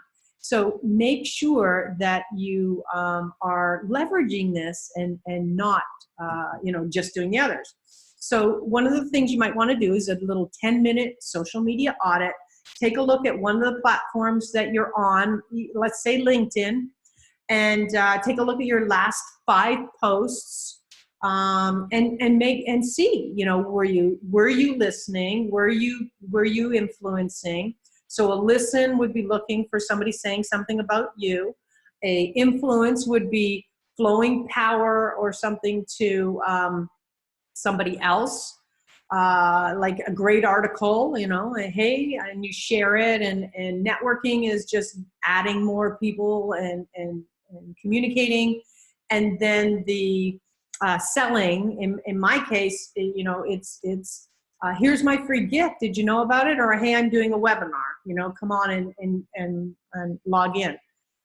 Speaker 1: So make sure that you are leveraging this and not, just doing the others. So one of the things you might want to do is a little 10-minute social media audit. Take a look at one of the platforms that you're on, let's say LinkedIn, and take a look at your last 5 posts and see, were you listening? Were you influencing? So a listen would be looking for somebody saying something about you. A influence would be flowing power or something to somebody else, like a great article, hey, and you share it. And networking is just adding more people and communicating. And then the selling, in my case, it's here's my free gift. Did you know about it? Or, hey, I'm doing a webinar. Come on and log in.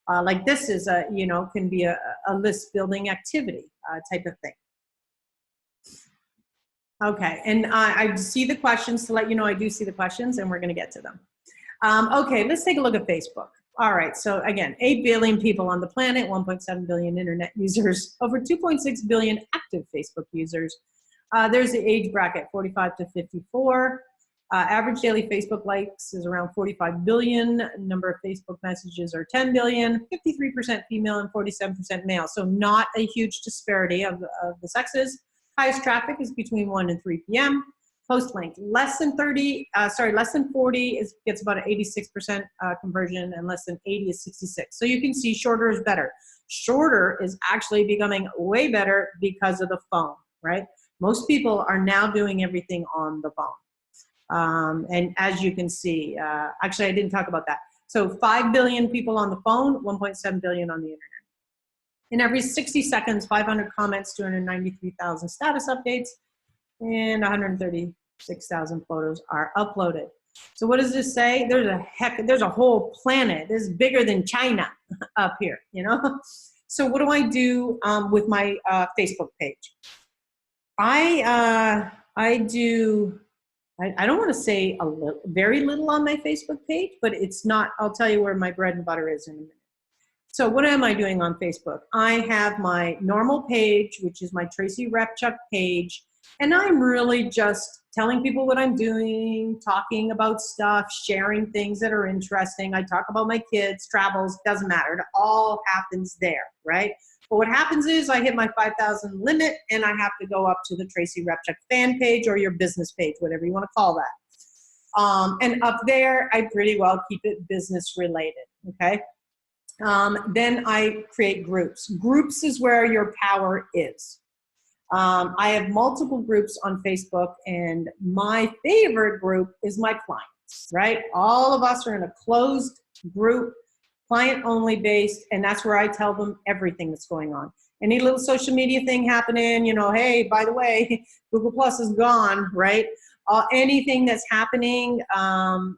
Speaker 1: Like this is can be a list building activity type of thing. Okay, and I see the questions to let you know I do see the questions, and we're going to get to them. Okay, let's take a look at Facebook. All right, so again, 8 billion people on the planet, 1.7 billion internet users, over 2.6 billion active Facebook users. There's the age bracket, 45 to 54. Average daily Facebook likes is around 45 billion. Number of Facebook messages are 10 billion, 53% female and 47% male. So not a huge disparity of the sexes. Highest traffic is between 1 and 3 p.m. Post length, less than 40 gets about an 86% conversion, and less than 80 is 66. So you can see shorter is better. Shorter is actually becoming way better because of the phone, right? Most people are now doing everything on the phone. And as you can see, actually I didn't talk about that. So 5 billion people on the phone, 1.7 billion on the internet. In every 60 seconds, 500 comments, 293,000 status updates, and 136,000 photos are uploaded. So what does this say? There's a whole planet. This is bigger than China up here, So what do I do with my Facebook page? I don't want to say very little on my Facebook page, but it's not, I'll tell you where my bread and butter is in a minute. So what am I doing on Facebook? I have my normal page, which is my Tracy Repchuk page, and I'm really just telling people what I'm doing, talking about stuff, sharing things that are interesting. I talk about my kids, travels, doesn't matter. It all happens there, right? But what happens is I hit my 5,000 limit, and I have to go up to the Tracy Repchuk fan page or your business page, whatever you want to call that. And up there, I pretty well keep it business related, okay? Then I create groups. Groups is where your power is. I have multiple groups on Facebook, and my favorite group is my clients, right? All of us are in a closed group, client-only based, and that's where I tell them everything that's going on. Any little social media thing happening, hey, by the way, Google Plus is gone, right? anything that's happening, I'm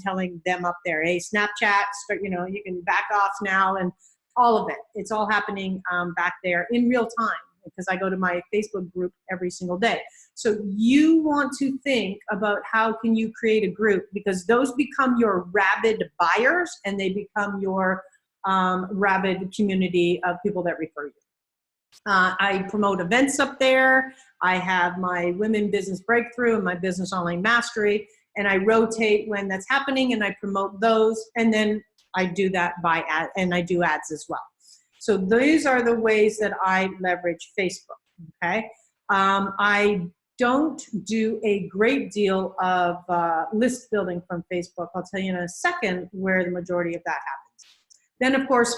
Speaker 1: telling them up there. Hey, Snapchat, you know, you can back off now, and all of it. It's all happening back there in real time, because I go to my Facebook group every single day. So you want to think about how can you create a group, because those become your rabid buyers, and they become your rabid community of people that refer you. I promote events up there. I have my Women Business Breakthrough and my Business Online Mastery, and I rotate when that's happening, and I promote those, and then I do that by ad, and I do ads as well. So these are the ways that I leverage Facebook, okay? I don't do a great deal of list building from Facebook. I'll tell you in a second where the majority of that happens. Then, of course,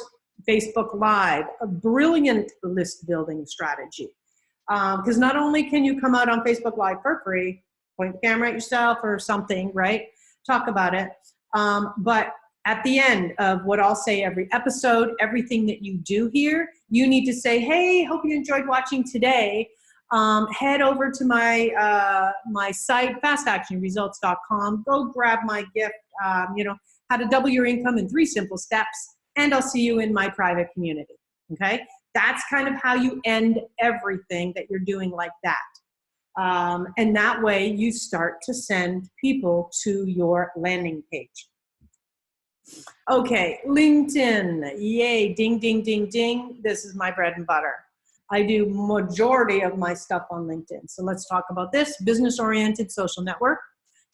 Speaker 1: Facebook Live, a brilliant list building strategy. Because not only can you come out on Facebook Live for free, point the camera at yourself or something, right? Talk about it. But at the end of what I'll say every episode, everything that you do here, you need to say, hey, hope you enjoyed watching today. Head over to my my site, fastactionresults.com. Go grab my gift, you know, how to double your income in 3 simple steps. And I'll see you in my private community, okay? That's kind of how you end everything that you're doing like that. And that way you start to send people to your landing page. Okay, LinkedIn, yay, ding, ding, ding, ding. This is my bread and butter. I do majority of my stuff on LinkedIn. So let's talk about this. Business-oriented social network.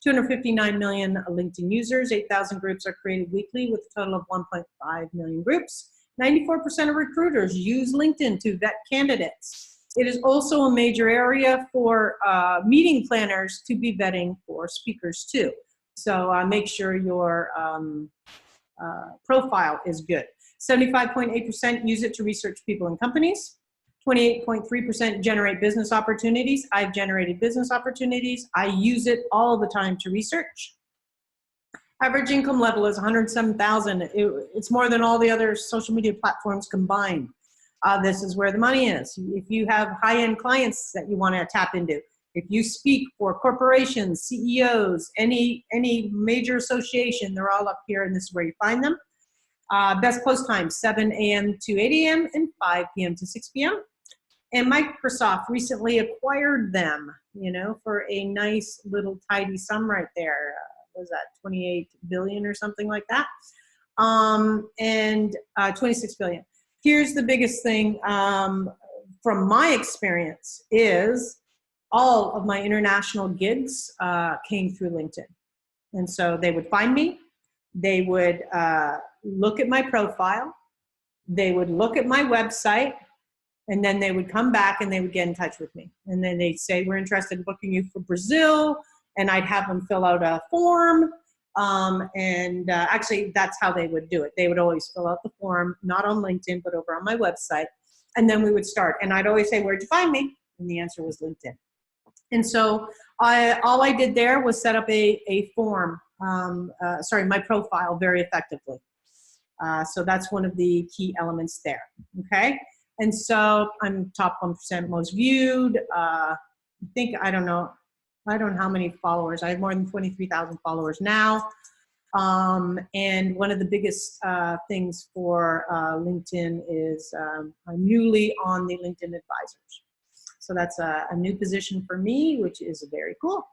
Speaker 1: 259 million LinkedIn users, 8,000 groups are created weekly with a total of 1.5 million groups. 94% of recruiters use LinkedIn to vet candidates. It is also a major area for meeting planners to be vetting for speakers too. So make sure your profile is good. 75.8% use it to research people and companies. 28.3% generate business opportunities. I've generated business opportunities. I use it all the time to research. Average income level is 107,000. It's more than all the other social media platforms combined. This is where the money is. If you have high-end clients that you want to tap into, if you speak for corporations, CEOs, any major association, they're all up here, and this is where you find them. Best post times, 7 a.m. to 8 a.m. and 5 p.m. to 6 p.m. And Microsoft recently acquired them, you know, for a nice little tidy sum right there. What was that, 28 billion or something like that? And 26 billion. Here's the biggest thing from my experience is all of my international gigs came through LinkedIn. And so they would find me, they would look at my profile, they would look at my website, and then they would come back and they would get in touch with me. And then they'd say, we're interested in booking you for Brazil. And I'd have them fill out a form. Actually, that's how they would do it. They would always fill out the form, not on LinkedIn, but over on my website. And then we would start. And I'd always say, where'd you find me? And the answer was LinkedIn. And so all I did there was set up a form, my profile very effectively. So that's one of the key elements there, okay? And so I'm top 1% most viewed. I don't know how many followers. I have more than 23,000 followers now. And one of the biggest things for LinkedIn is I'm newly on the LinkedIn advisors. So that's a new position for me, which is very cool.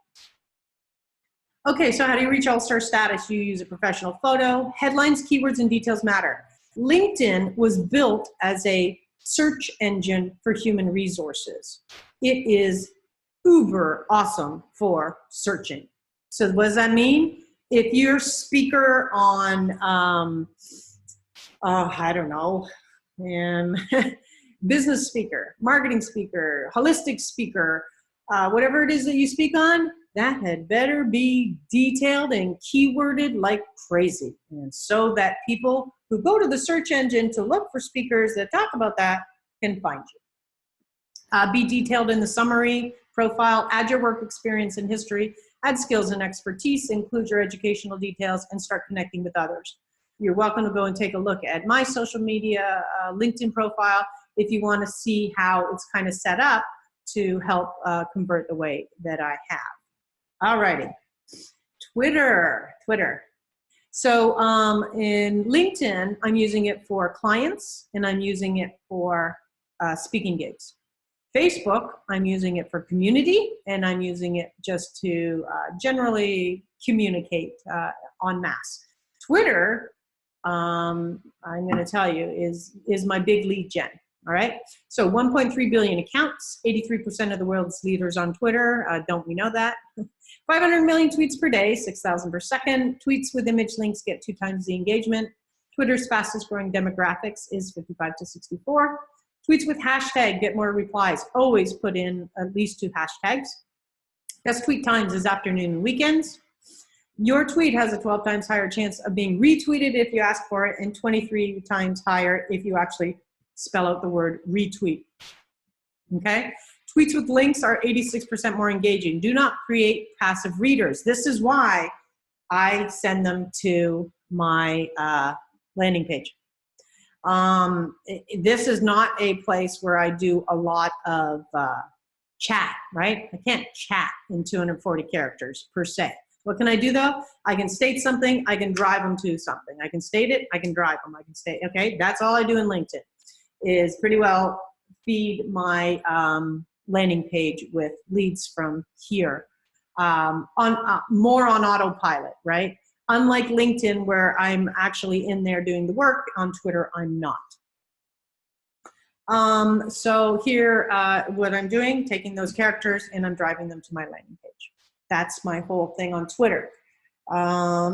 Speaker 1: Okay, so how do you reach all-star status? You use a professional photo. Headlines, keywords, and details matter. LinkedIn was built as a search engine for human resources. It is uber awesome for searching. So what does that mean? If you're a speaker on, I don't know, business speaker, marketing speaker, holistic speaker, whatever it is that you speak on, that had better be detailed and keyworded like crazy. And so that people who go to the search engine to look for speakers that talk about that can find you. Be detailed in the summary, profile, add your work experience and history, add skills and expertise, include your educational details, and start connecting with others. You're welcome to go and take a look at my social media LinkedIn profile if you want to see how it's kind of set up to help convert the way that I have. All righty. Twitter. So in LinkedIn, I'm using it for clients and I'm using it for speaking gigs. Facebook, I'm using it for community and I'm using it just to generally communicate en masse. Twitter, I'm going to tell you, is my big lead gen. All right. So 1.3 billion accounts, 83% of the world's leaders on Twitter. Don't we know that? 500 million tweets per day, 6,000 per second. Tweets with image links get 2 times the engagement. Twitter's fastest growing demographics is 55 to 64. Tweets with hashtag get more replies. Always put in at least 2 hashtags. Best tweet times is afternoon and weekends. Your tweet has a 12 times higher chance of being retweeted if you ask for it, and 23 times higher if you actually spell out the word retweet. Okay? Tweets with links are 86% more engaging. Do not create passive readers. This is why I send them to my landing page. This is not a place where I do a lot of chat, right? I can't chat in 240 characters per se. What can I do though? I can state something, I can drive them to something. I can state it, I can drive them, I can state, okay? That's all I do in LinkedIn, is pretty well feed my landing page with leads from here. More on autopilot, right? Unlike LinkedIn, where I'm actually in there doing the work, on Twitter, I'm not. So here, what I'm doing, taking those characters and I'm driving them to my landing page. That's my whole thing on Twitter. Let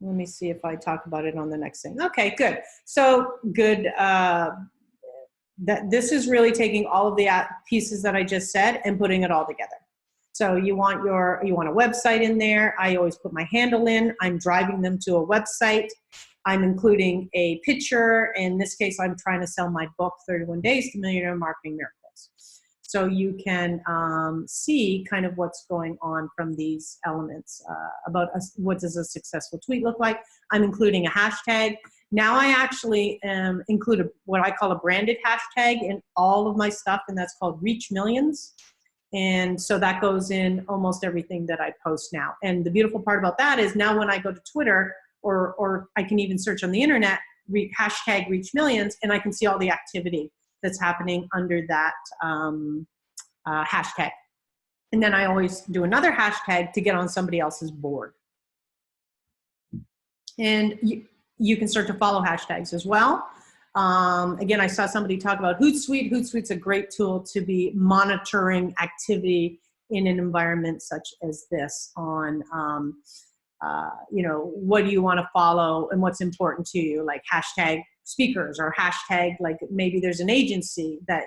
Speaker 1: me see if I talk about it on the next thing. Okay, good. So good. This is really taking all of the pieces that I just said and putting it all together. So you want a website in there. I always put my handle in. I'm driving them to a website. I'm including a picture. In this case, I'm trying to sell my book, 31 Days to Millionaire Marketing Miracles. So you can see kind of what's going on from these elements about what does a successful tweet look like. I'm including a hashtag. Now I actually include what I call a branded hashtag in all of my stuff, and that's called Reach Millions. And so that goes in almost everything that I post now. And the beautiful part about that is now when I go to Twitter, or I can even search on the internet, hashtag Reach Millions, and I can see all the activity that's happening under that hashtag. And then I always do another hashtag to get on somebody else's board. And you can start to follow hashtags as well. Again, I saw somebody talk about Hootsuite. Hootsuite's a great tool to be monitoring activity in an environment such as this on, what do you want to follow and what's important to you, like hashtag speakers or hashtag, like maybe there's an agency that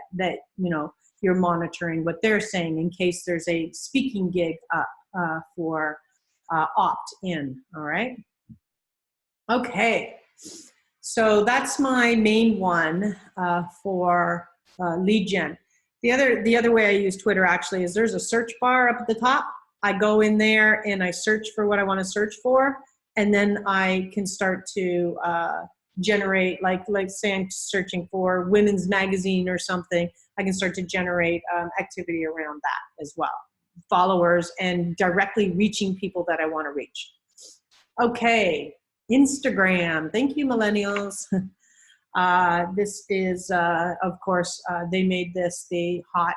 Speaker 1: you're monitoring what they're saying in case there's a speaking gig up for opt-in, all right? Okay. So that's my main one for lead gen. The other way I use Twitter actually is there's a search bar up at the top. I go in there and I search for what I want to search for, and then I can start to generate, like say I'm searching for women's magazine or something, I can start to generate activity around that as well. Followers and directly reaching people that I want to reach. Okay. Instagram. Thank you, millennials. This is, of course, they made this the hot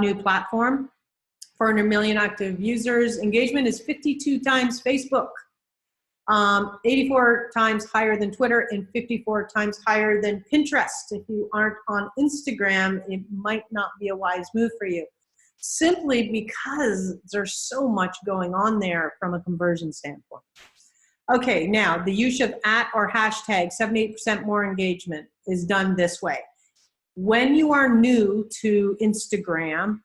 Speaker 1: new platform. 400 million active users. Engagement is 52 times Facebook, 84 times higher than Twitter, and 54 times higher than Pinterest. If you aren't on Instagram, it might not be a wise move for you, simply because there's so much going on there from a conversion standpoint. Okay, now the use of @ or hashtag, 78% more engagement is done this way. When you are new to Instagram,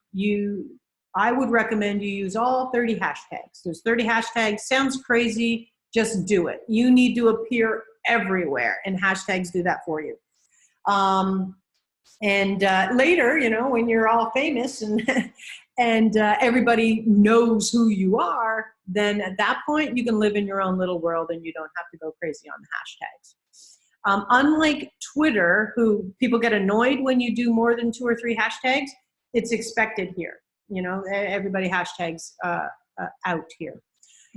Speaker 1: I would recommend you use all 30 hashtags. There's 30 hashtags. Sounds crazy. Just do it. You need to appear everywhere, and hashtags do that for you. Later, when you're all famous and everybody knows who you are, then at that point you can live in your own little world and you don't have to go crazy on the hashtags. Unlike Twitter, who people get annoyed when you do more than 2 or 3 hashtags, it's expected here. You know, everybody hashtags out here.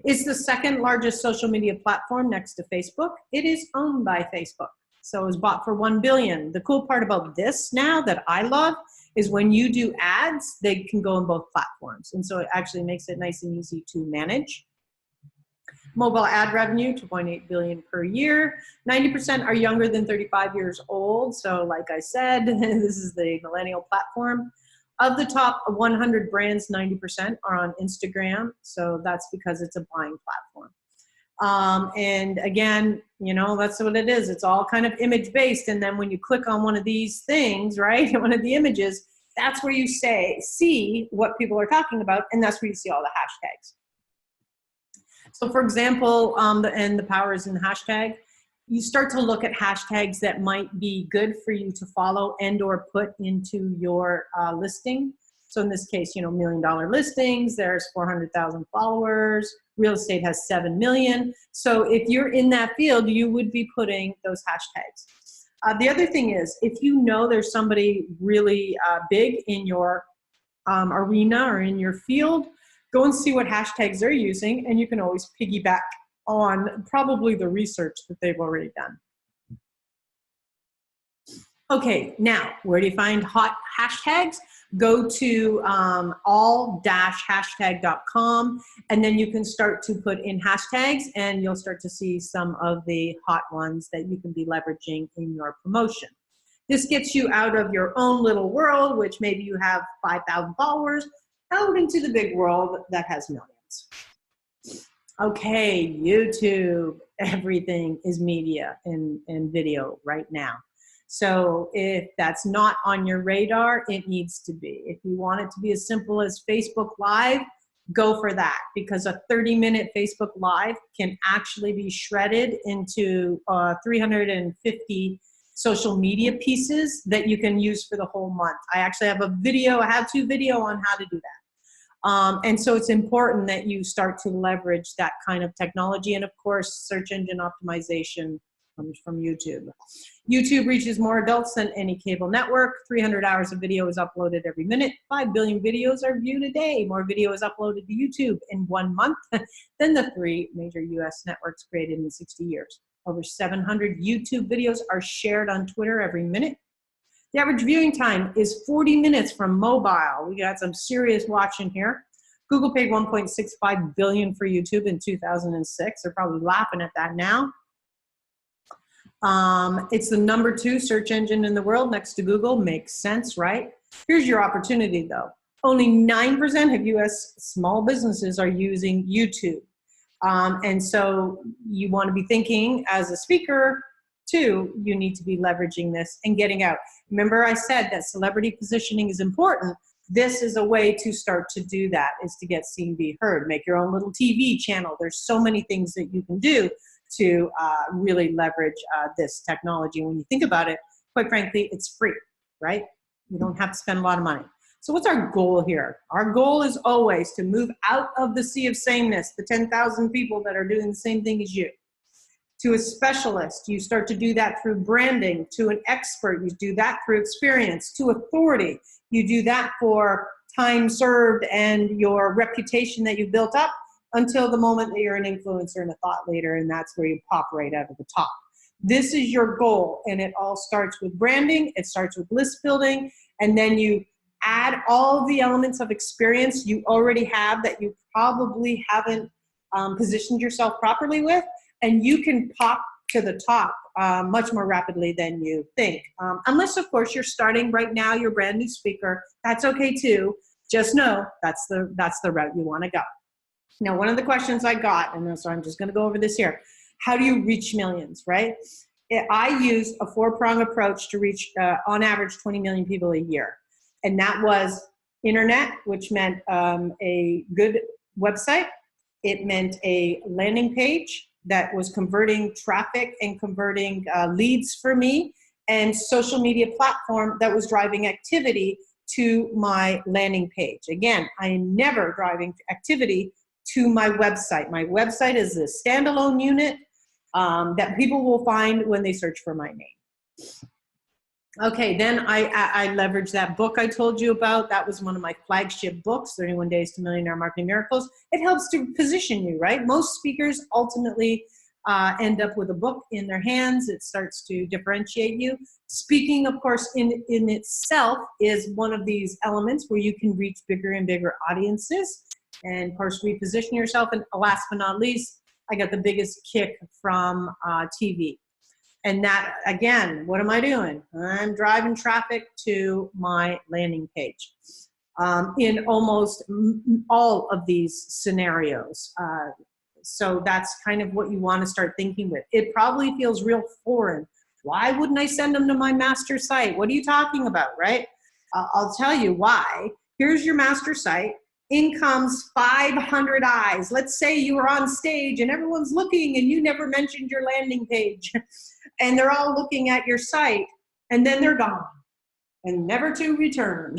Speaker 1: It's the second largest social media platform next to Facebook. It is owned by Facebook. So it was bought for $1 billion. The cool part about this now that I love is when you do ads, they can go on both platforms. And so it actually makes it nice and easy to manage. Mobile ad revenue, $2.8 billion per year. 90% are younger than 35 years old. So like I said, this is the millennial platform. Of the top 100 brands, 90% are on Instagram. So that's because it's a buying platform. And again, you know, that's what it is. It's all kind of image based. And then when you click on one of these things, right, one of the images, that's where you see what people are talking about. And that's where you see all the hashtags. So for example, and the power is in hashtag, you start to look at hashtags that might be good for you to follow and or put into your listing. So in this case, you know, $1 million listings, there's 400,000 followers, real estate has 7 million. So if you're in that field, you would be putting those hashtags. The other thing is, if you know there's somebody really big in your arena or in your field, go and see what hashtags they're using, and you can always piggyback on probably the research that they've already done. Okay, now, where do you find hot hashtags? Go to all-hashtag.com, and then you can start to put in hashtags, and you'll start to see some of the hot ones that you can be leveraging in your promotion. This gets you out of your own little world, which maybe you have 5,000 followers, out into the big world that has millions. Okay, YouTube, everything is media and video right now. So if that's not on your radar, it needs to be. If you want it to be as simple as Facebook Live, go for that, because a 30-minute Facebook Live can actually be shredded into 350 social media pieces that you can use for the whole month. I actually have a how-to video on how to do that. And so it's important that you start to leverage that kind of technology. And of course, search engine optimization comes from YouTube. YouTube reaches more adults than any cable network. 300 hours of video is uploaded every minute. 5 billion videos are viewed a day. More video is uploaded to YouTube in 1 month than the 3 major US networks created in 60 years. Over 700 YouTube videos are shared on Twitter every minute. The average viewing time is 40 minutes from mobile. We got some serious watching here. Google paid $1.65 billion for YouTube in 2006. They're probably laughing at that now. It's the #2 search engine in the world next to Google. Makes sense, right? Here's your opportunity though. Only 9% of US small businesses are using YouTube. And so you want to be thinking as a speaker too, you need to be leveraging this and getting out. Remember I said that celebrity positioning is important. This is a way to start to do that, is to get seen, be heard. Make your own little TV channel. There's so many things that you can do to really leverage this technology. When you think about it, quite frankly, it's free, right? You don't have to spend a lot of money. So what's our goal here? Our goal is always to move out of the sea of sameness, the 10,000 people that are doing the same thing as you. To a specialist, you start to do that through branding. To an expert, you do that through experience. To authority, you do that for time served and your reputation that you built up until the moment that you're an influencer and a thought leader, and that's where you pop right out of the top. This is your goal, and it all starts with branding. It starts with list building, and then you add all the elements of experience you already have that you probably haven't positioned yourself properly with, and you can pop to the top much more rapidly than you think. Unless, of course, you're starting right now, you're a brand new speaker. That's okay too. Just know that's the route you want to go. Now, one of the questions I got, and so I'm just going to go over this here. How do you reach millions, right? I used a 4-prong approach to reach, on average, 20 million people a year. And that was internet, which meant a good website. It meant a landing page that was converting traffic and converting leads for me, and social media platform that was driving activity to my landing page. Again, I am never driving activity to my website. My website is a standalone unit that people will find when they search for my name. Okay, then I leveraged that book I told you about. That was one of my flagship books, 31 Days to Millionaire Marketing Miracles. It helps to position you, right? Most speakers ultimately end up with a book in their hands. It starts to differentiate you. Speaking, of course, in itself is one of these elements where you can reach bigger and bigger audiences. And of course, reposition yourself. And last but not least, I got the biggest kick from TV. And that, again, what am I doing? I'm driving traffic to my landing page in almost all of these scenarios. So that's kind of what you want to start thinking with. It probably feels real foreign. Why wouldn't I send them to my master site? What are you talking about, right? I'll tell you why. Here's your master site. In comes 500 eyes. Let's say you were on stage and everyone's looking and you never mentioned your landing page. And they're all looking at your site and then they're gone and never to return,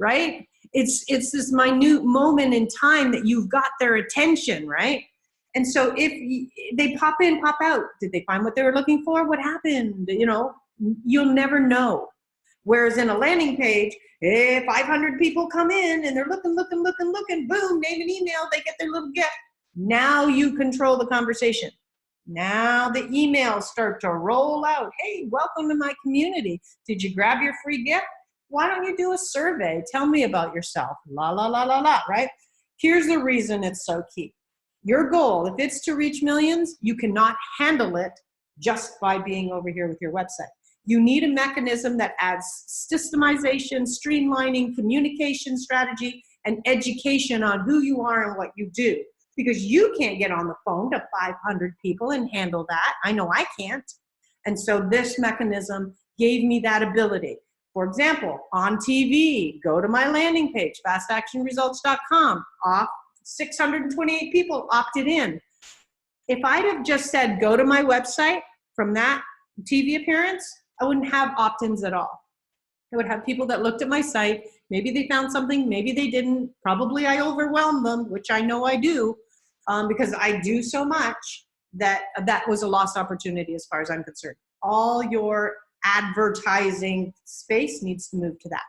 Speaker 1: right? It's this minute moment in time that you've got their attention, right? And so if they pop in, pop out, did they find what they were looking for? What happened? You know, you'll never know. Whereas in a landing page, if 500 people come in and they're looking, boom, name and email, they get their little gift. Now you control the conversation. Now the emails start to roll out. Hey, welcome to my community. Did you grab your free gift? Why don't you do a survey? Tell me about yourself. La, la, la, la, la, right? Here's the reason it's so key. Your goal, if it's to reach millions, you cannot handle it just by being over here with your website. You need a mechanism that adds systemization, streamlining, communication strategy, and education on who you are and what you do. Because you can't get on the phone to 500 people and handle that. I know I can't. And so this mechanism gave me that ability. For example, on TV, go to my landing page, fastactionresults.com. 628 people opted in. If I'd have just said, go to my website from that TV appearance, I wouldn't have opt-ins at all. I would have people that looked at my site. Maybe they found something, maybe they didn't. Probably I overwhelmed them, which I know I do, because I do so much that was a lost opportunity as far as I'm concerned. All your advertising space needs to move to that.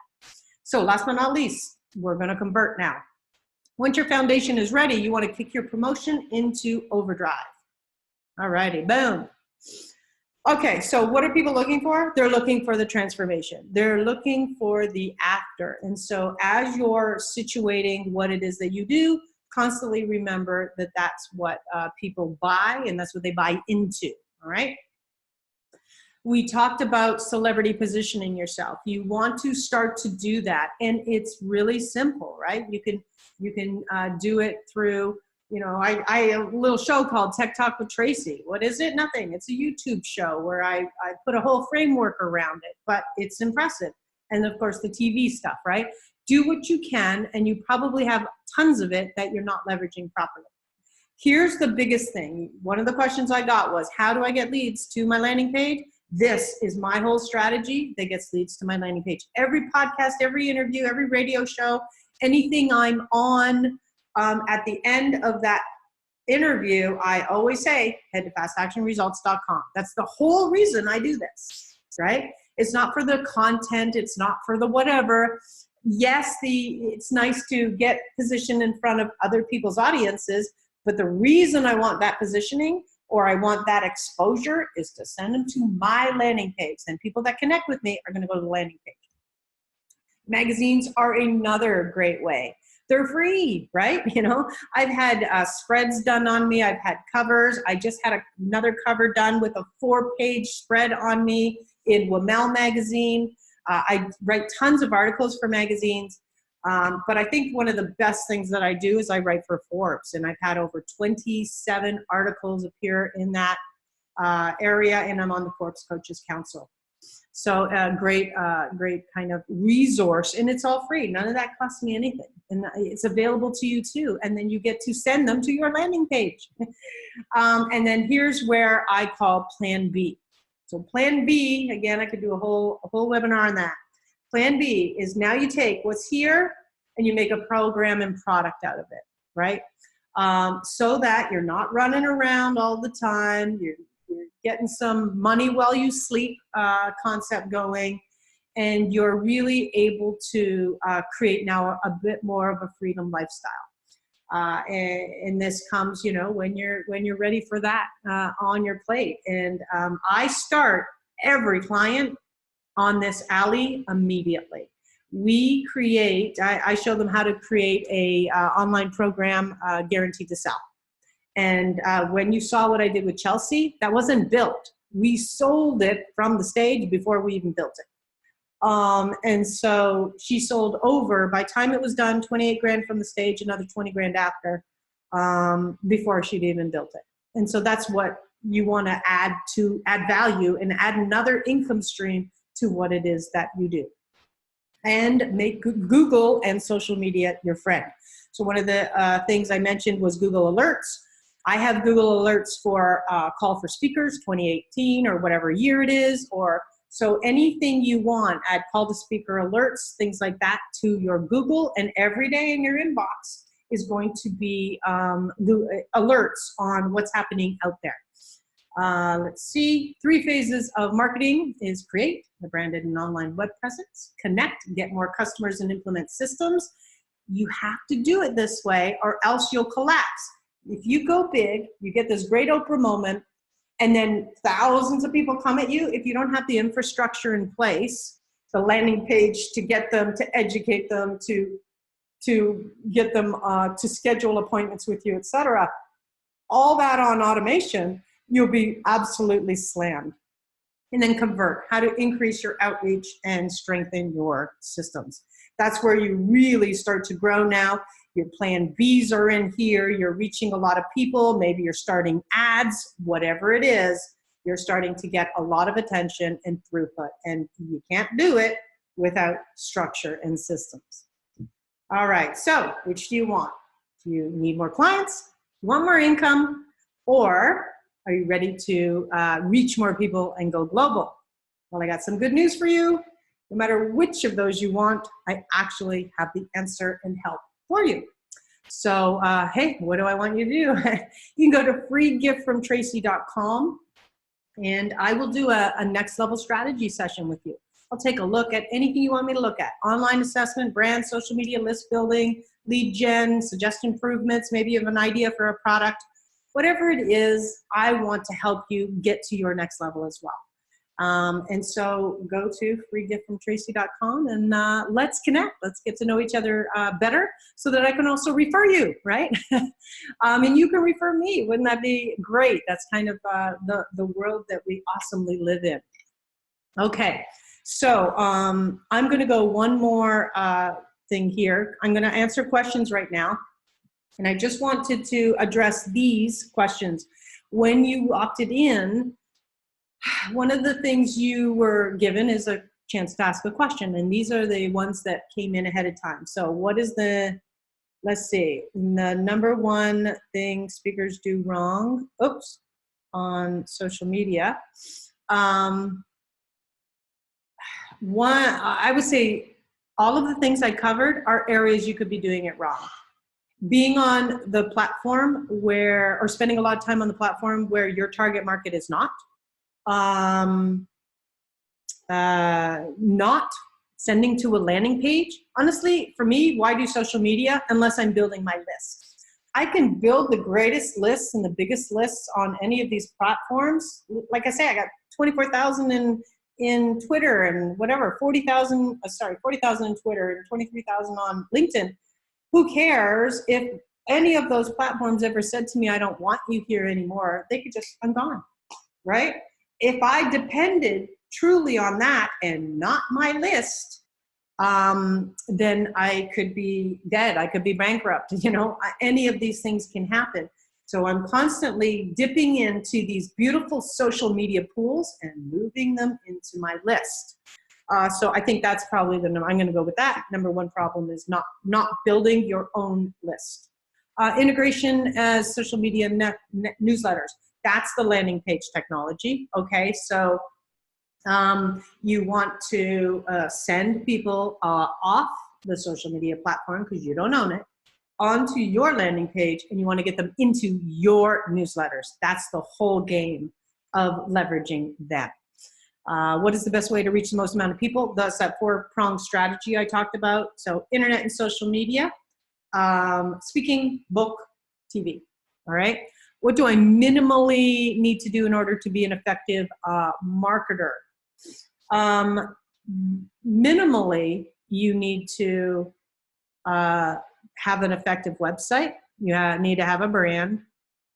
Speaker 1: So last but not least, we're going to convert now. Once your foundation is ready, you want to kick your promotion into overdrive. All righty, boom. Okay, so what are people looking for? They're looking for the transformation. They're looking for the after. And so as you're situating what it is that you do, constantly remember that that's what people buy and that's what they buy into, all right? We talked about celebrity positioning yourself. You want to start to do that, and it's really simple, right? You can do it through, you know, I a little show called Tech Talk with Tracy. What is it? Nothing. It's a YouTube show where I put a whole framework around it, but it's impressive. And of course the TV stuff, right? Do what you can, and you probably have tons of it that you're not leveraging properly. Here's the biggest thing. One of the questions I got was, how do I get leads to my landing page? This is my whole strategy that gets leads to my landing page. Every podcast, every interview, every radio show, anything I'm on, at the end of that interview, I always say, head to fastactionresults.com. That's the whole reason I do this, right? It's not for the content. It's not for the whatever. Yes, it's nice to get positioned in front of other people's audiences, but the reason I want that positioning or I want that exposure is to send them to my landing page. And people that connect with me are going to go to the landing page. Magazines are another great way. They're free, right? You know, I've had spreads done on me. I've had covers. I just had another cover done with a 4-page spread on me in WML magazine. I write tons of articles for magazines. But I think one of the best things that I do is I write for Forbes, and I've had over 27 articles appear in that area, and I'm on the Forbes Coaches Council. So great kind of resource, and it's all free. None of that costs me anything, and it's available to you too. And then you get to send them to your landing page. And then here's where I call Plan B. So Plan B, again, I could do a whole webinar on that. Plan B is now you take what's here and you make a program and product out of it, right? So that you're not running around all the time. You're getting some money while you sleep concept going. and you're really able to create now a bit more of a freedom lifestyle. And this comes, you know, when you're ready for that on your plate. And I start every client on this alley immediately. We create, I show them how to create a online program guaranteed to sell. And when you saw what I did with Chelsea, that wasn't built. We sold it from the stage before we even built it. And so she sold over, by the time it was done, 28 grand from the stage, another 20 grand after, before she'd even built it. And so that's what you want to add value and add another income stream to what it is that you do. And make Google and social media your friend. So one of the things I mentioned was Google Alerts. I have Google Alerts for Call for Speakers 2018 or whatever year it is, or so anything you want, add call to speaker alerts, things like that to your Google, and every day in your inbox is going to be alerts on what's happening out there. Let's see, 3 phases of marketing is create, the branded and online web presence, connect, get more customers and implement systems. You have to do it this way or else you'll collapse. If you go big, you get this great Oprah moment, and then thousands of people come at you. If you don't have the infrastructure in place, the landing page to get them, to educate them, to get them to schedule appointments with you, etc., all that on automation, you'll be absolutely slammed. And then convert, how to increase your outreach and strengthen your systems. That's where you really start to grow now. Your plan Bs are in here. You're reaching a lot of people. Maybe you're starting ads, whatever it is, you're starting to get a lot of attention and throughput. And you can't do it without structure and systems. All right, so which do you want? Do you need more clients? You want more income? Or are you ready to reach more people and go global? Well, I got some good news for you. No matter which of those you want, I actually have the answer and help for you. So, hey, what do I want you to do? You can go to freegiftfromtracy.com and I will do a next level strategy session with you. I'll take a look at anything you want me to look at. Online assessment, brand, social media, list building, lead gen, suggest improvements, maybe you have an idea for a product. Whatever it is, I want to help you get to your next level as well. And so go to freegiftfromtracy.com and let's connect. Let's get to know each other better so that I can also refer you, right? And you can refer me. Wouldn't that be great? That's kind of the world that we awesomely live in. Okay, so I'm going to go one more thing here. I'm going to answer questions right now. And I just wanted to address these questions. When you opted in, one of the things you were given is a chance to ask a question. And these are the ones that came in ahead of time. So what is the, let's see, the number one thing speakers do wrong, on social media? I would say all of the things I covered are areas you could be doing it wrong. Being on the platform where, or spending a lot of time on the platform where your target market is not. Not sending to a landing page. Honestly, for me, why do social media unless I'm building my list? I can build the greatest lists and the biggest lists on any of these platforms. Like I say, I got 24,000 in Twitter and whatever, 40,000 in Twitter and 23,000 on LinkedIn. Who cares if any of those platforms ever said to me, I don't want you here anymore? They could just, I'm gone, right? If I depended truly on that and not my list, then I could be dead. I could be bankrupt. You know, any of these things can happen. So I'm constantly dipping into these beautiful social media pools and moving them into my list. So I think that's probably I'm going to go with that. Number one problem is not building your own list. Integration as social media newsletters. That's the landing page technology. Okay, so you want to send people off the social media platform because you don't own it, onto your landing page, and you want to get them into your newsletters. That's the whole game of leveraging them. What is the best way to reach the most amount of people? That's that 4-pronged strategy I talked about. So internet and social media, speaking, book, TV. All right. What do I minimally need to do in order to be an effective marketer? Minimally, you need to have an effective website. You need to have a brand.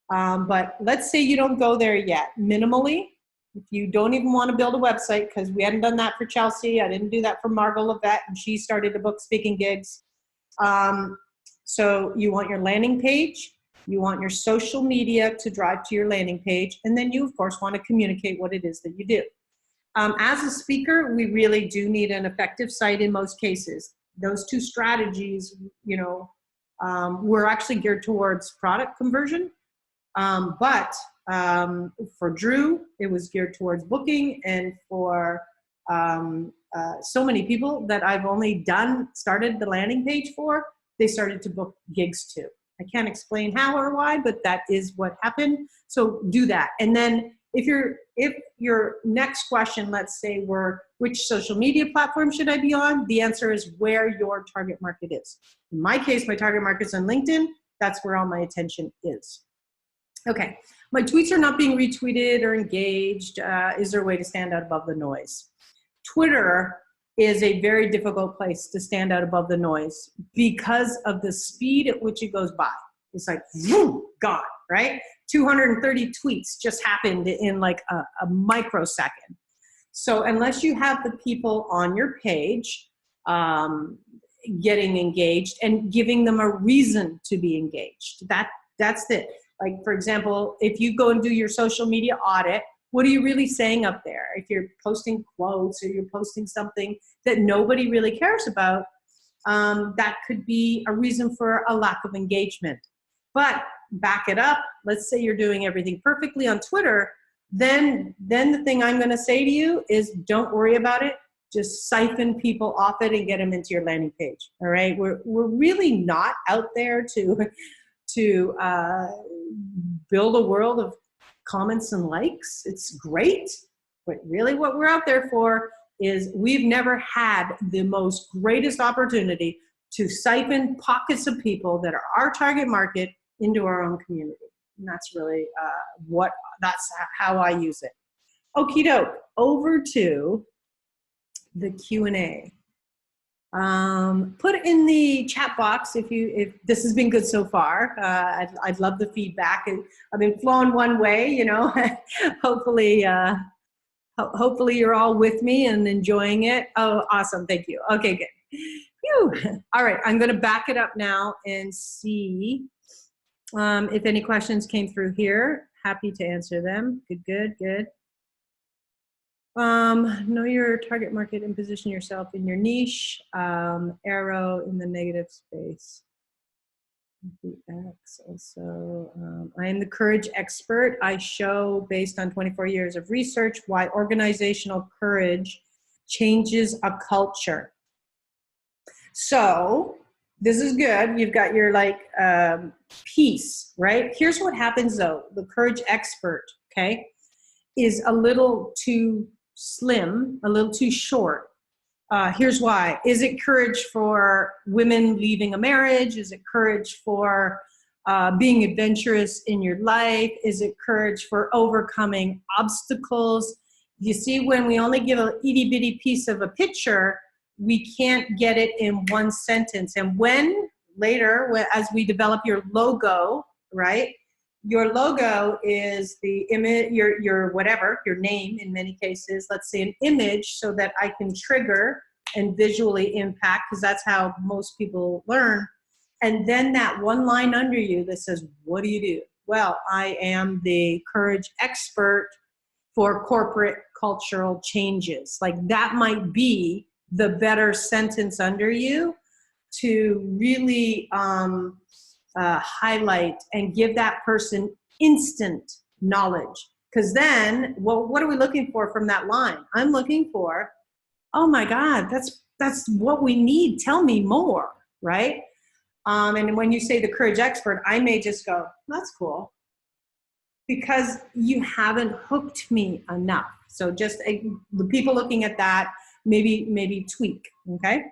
Speaker 1: But let's say you don't go there yet. Minimally, if you don't even want to build a website, because we hadn't done that for Chelsea, I didn't do that for Margot Levette, and she started to book speaking gigs. So you want your landing page, you want your social media to drive to your landing page, and then you, of course, want to communicate what it is that you do. As a speaker, we really do need an effective site in most cases. Those two strategies, we're actually geared towards product conversion. But for Drew, it was geared towards booking, and for so many people that I've only started the landing page for, they started to book gigs too. I can't explain how or why, but that is what happened. So do that. And then if your next question, let's say, were which social media platform should I be on? The answer is where your target market is. In my case, my target market's on LinkedIn. That's where all my attention is. Okay, my tweets are not being retweeted or engaged. Is there a way to stand out above the noise? Twitter is a very difficult place to stand out above the noise because of the speed at which it goes by. It's like, whoom, gone, right? 230 tweets just happened in like a microsecond. So unless you have the people on your page getting engaged and giving them a reason to be engaged, that's it. Like, for example, if you go and do your social media audit, what are you really saying up there? If you're posting quotes or you're posting something that nobody really cares about, that could be a reason for a lack of engagement. But back it up. Let's say you're doing everything perfectly on Twitter. Then the thing I'm going to say to you is don't worry about it. Just siphon people off it and get them into your landing page. All right. We're really not out there to build a world of comments and likes. It's great, but really what we're out there for is we've never had the most greatest opportunity to siphon pockets of people that are our target market into our own community. And that's really that's how I use it. Okie doke, over to the Q&A. Put it in the chat box if this has been good so far. I'd love the feedback. I've been flowing one way, hopefully you're all with me and enjoying it. Oh, awesome. Thank you. Okay, good. Phew. All right. I'm going to back it up now and see if any questions came through here. Happy to answer them. Good. Know your target market and position yourself in your niche. Arrow in the negative space. The X also. I am the courage expert. I show, based on 24 years of research, why organizational courage changes a culture. So this is good. You've got your piece, right? Here's what happens though. The courage expert, okay, is a little too slim, a little too short. Here's why. Is it courage for women leaving a marriage? Is it courage for being adventurous in your life? Is it courage for overcoming obstacles? You see, when we only give a itty bitty piece of a picture, we can't get it in one sentence. And when later, as we develop your logo, right? Your logo is the image, your whatever, your name in many cases, let's say an image, so that I can trigger and visually impact, because that's how most people learn. And then that one line under you that says, what do you do? Well, I am the courage expert for corporate cultural changes. Like that might be the better sentence under you to really highlight and give that person instant knowledge. Because then, what are we looking for from that line? I'm looking for, oh my God, that's what we need. Tell me more, right? And when you say the courage expert, I may just go, that's cool. Because you haven't hooked me enough. So just the people looking at that, maybe tweak, okay?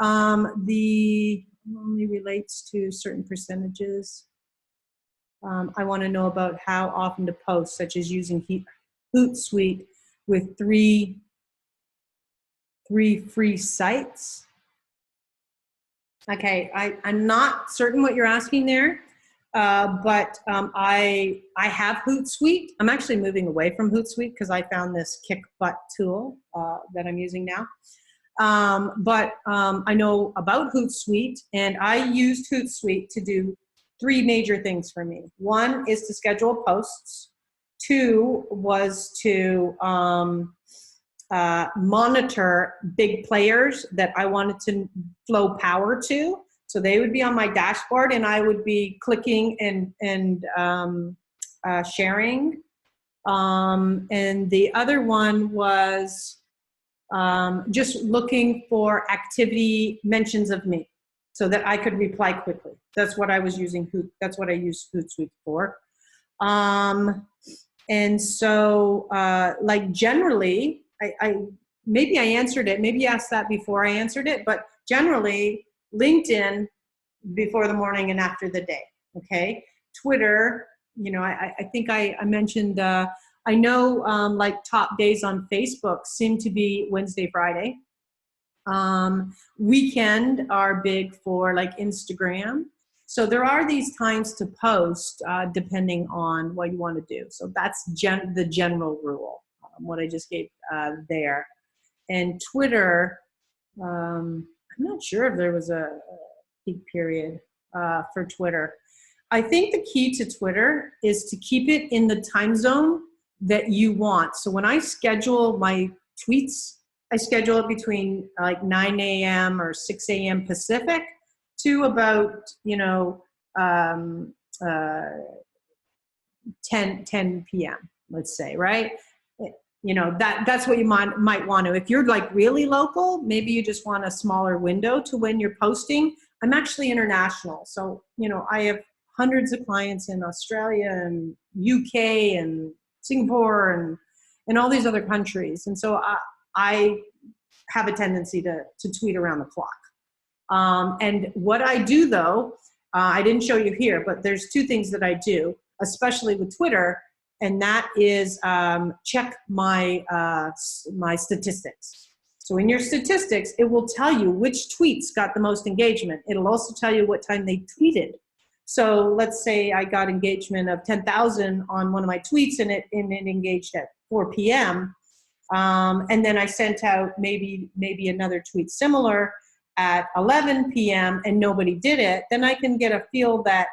Speaker 1: The only relates to certain percentages. I want to know about how often to post, such as using Hootsuite with three free sites. Okay, I'm not certain what you're asking there, but I have Hootsuite. I'm actually moving away from Hootsuite because I found this kick butt tool that I'm using now. But I know about Hootsuite, and I used Hootsuite to do 3 major things for me. 1 is to schedule posts. 2 was to monitor big players that I wanted to flow power to. So they would be on my dashboard, and I would be clicking and sharing. And the other one was just looking for activity mentions of me so that I could reply quickly. That's what I was using. That's what I used Hootsuite for. And so, like generally, maybe I answered it. Maybe you asked that before I answered it, but generally, LinkedIn before the morning and after the day. Okay, Twitter. You know, I think I mentioned. I know like top days on Facebook seem to be Wednesday, Friday. Weekend are big for like Instagram. So there are these times to post depending on what you want to do. So that's the general rule, what I just gave there. And Twitter, I'm not sure if there was a peak period for Twitter. I think the key to Twitter is to keep it in the time zone that you want. So when I schedule my tweets, I schedule it between like 9 a.m. or 6 a.m. Pacific to about, 10 p.m., let's say, right? You know, that's what you might want to. If you're like really local, maybe you just want a smaller window to when you're posting. I'm actually international. So, I have hundreds of clients in Australia and UK and Singapore and all these other countries. And so I have a tendency to tweet around the clock. And what I do though, I didn't show you here, but there's 2 things that I do, especially with Twitter, and that is check my my statistics. So in your statistics, it will tell you which tweets got the most engagement. It'll also tell you what time they tweeted. So let's say I got engagement of 10,000 on one of my tweets, and it engaged at 4 p.m. And then I sent out maybe another tweet similar at 11 p.m. and nobody did it. Then I can get a feel that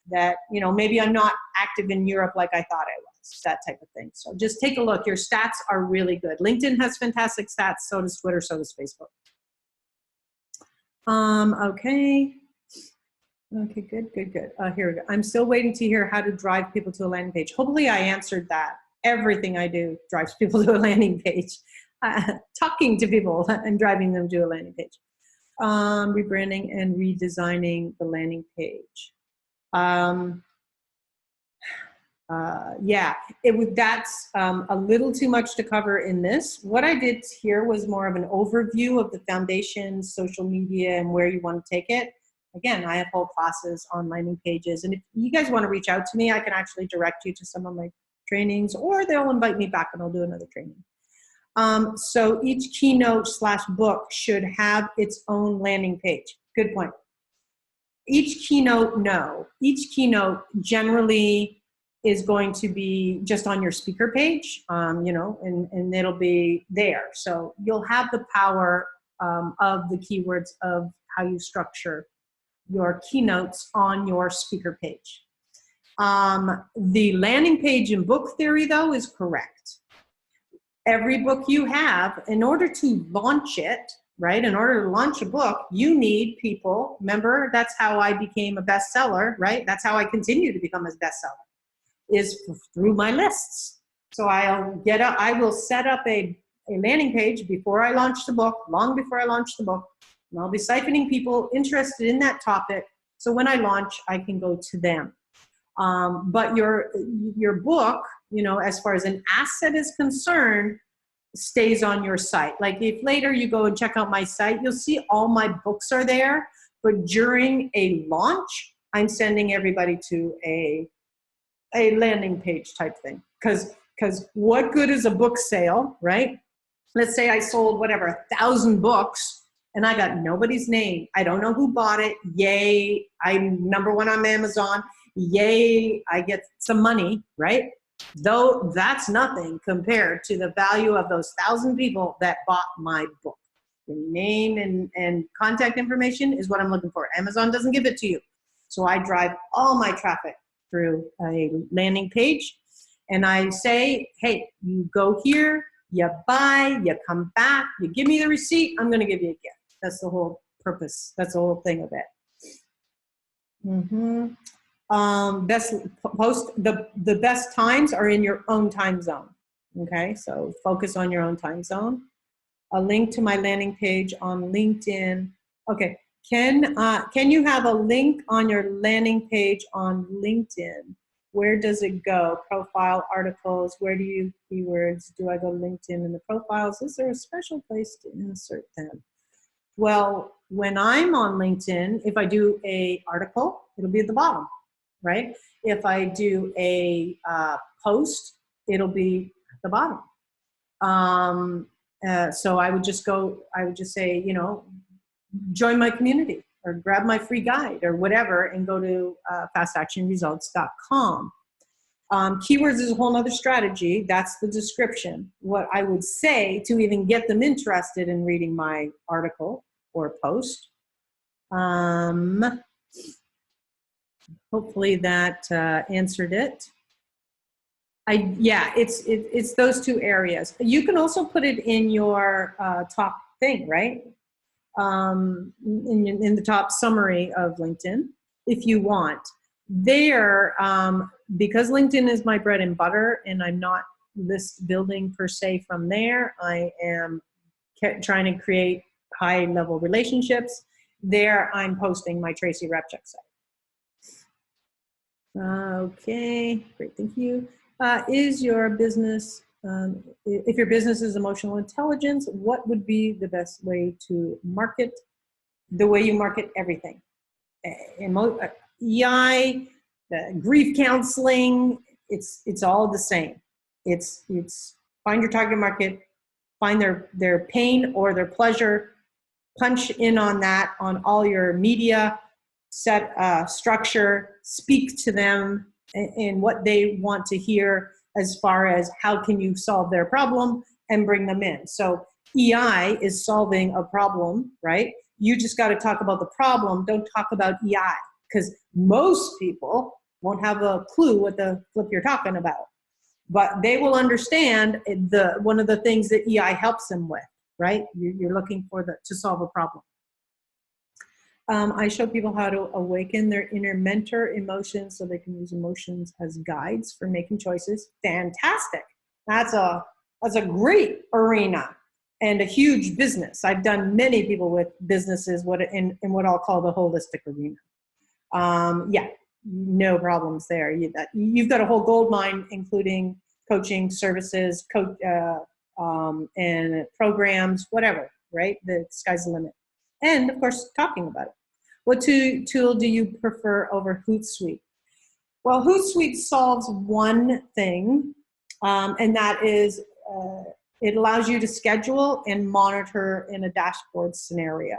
Speaker 1: maybe I'm not active in Europe like I thought I was, that type of thing. So just take a look. Your stats are really good. LinkedIn has fantastic stats. So does Twitter. So does Facebook. Okay. Okay, good. Here we go. I'm still waiting to hear how to drive people to a landing page. Hopefully I answered that. Everything I do drives people to a landing page. Talking to people and driving them to a landing page. Rebranding and redesigning the landing page. That's a little too much to cover in this. What I did here was more of an overview of the foundation, social media, and where you want to take it. Again, I have whole classes on landing pages, and if you guys want to reach out to me, I can actually direct you to some of my trainings, or they'll invite me back and I'll do another training. So each keynote/book should have its own landing page. Good point. Each keynote, no. Each keynote generally is going to be just on your speaker page, and it'll be there. So you'll have the power of the keywords of how you structure your keynotes on your speaker page. The landing page in book theory, though, is correct. Every book you have, in order to launch it, right? In order to launch a book, you need people. Remember, that's how I became a bestseller, right? That's how I continue to become a bestseller, is through my lists. So I will set up a landing page before I launch the book, long before I launch the book, and I'll be siphoning people interested in that topic. So when I launch, I can go to them. But your book, as far as an asset is concerned, stays on your site. Like if later you go and check out my site, you'll see all my books are there, but during a launch, I'm sending everybody to a landing page type thing. Because what good is a book sale, right? Let's say I sold whatever, 1,000 books and I got nobody's name. I don't know who bought it. Yay, I'm #1 on Amazon. Yay, I get some money, right? Though that's nothing compared to the value of those 1,000 people that bought my book. The name and contact information is what I'm looking for. Amazon doesn't give it to you. So I drive all my traffic through a landing page and I say, hey, you go here, you buy, you come back, you give me the receipt, I'm gonna give you a gift. That's the whole purpose. That's the whole thing of it. The best times are in your own time zone. Okay, so focus on your own time zone. A link to my landing page on LinkedIn. Okay, can you have a link on your landing page on LinkedIn? Where does it go? Profile, articles, where do you keywords? Do I go LinkedIn in the profiles? Is there a special place to insert them? Well, when I'm on LinkedIn, if I do a article, it'll be at the bottom, right? If I do a post, it'll be at the bottom. So I would just say, you know, join my community or grab my free guide or whatever and go to fastactionresults.com. Keywords is a whole nother strategy. That's the description. What I would say to even get them interested in reading my article or post. Hopefully that answered it. Yeah, it's those two areas. You can also put it in your top thing, right? In the top summary of LinkedIn, if you want. There, because LinkedIn is my bread and butter and I'm not list building per se from there, I am trying to create high level relationships. There I'm posting my Tracy Repchuk site. Okay, great, thank you. Is your business, if your business is emotional intelligence, what would be the best way to market? The way you market everything. EI, grief counseling, it's all the same. It's find your target market, find their pain or their pleasure, punch in on that on all your media, set structure, speak to them in what they want to hear as far as how can you solve their problem and bring them in. So EI is solving a problem, right? You just got to talk about the problem. Don't talk about EI because most people won't have a clue what the flip you're talking about. But they will understand one of the things that EI helps them with, right? You're looking for to solve a problem. I show people how to awaken their inner mentor emotions so they can use emotions as guides for making choices. Fantastic. That's a great arena and a huge business. I've done many people with businesses in what I'll call the holistic arena. Yeah, no problems there. You've got a whole gold mine, including coaching services, and programs, whatever, right? The sky's the limit. And of course, talking about it. What tool do you prefer over Hootsuite? Well, Hootsuite solves one thing, and that is it allows you to schedule and monitor in a dashboard scenario.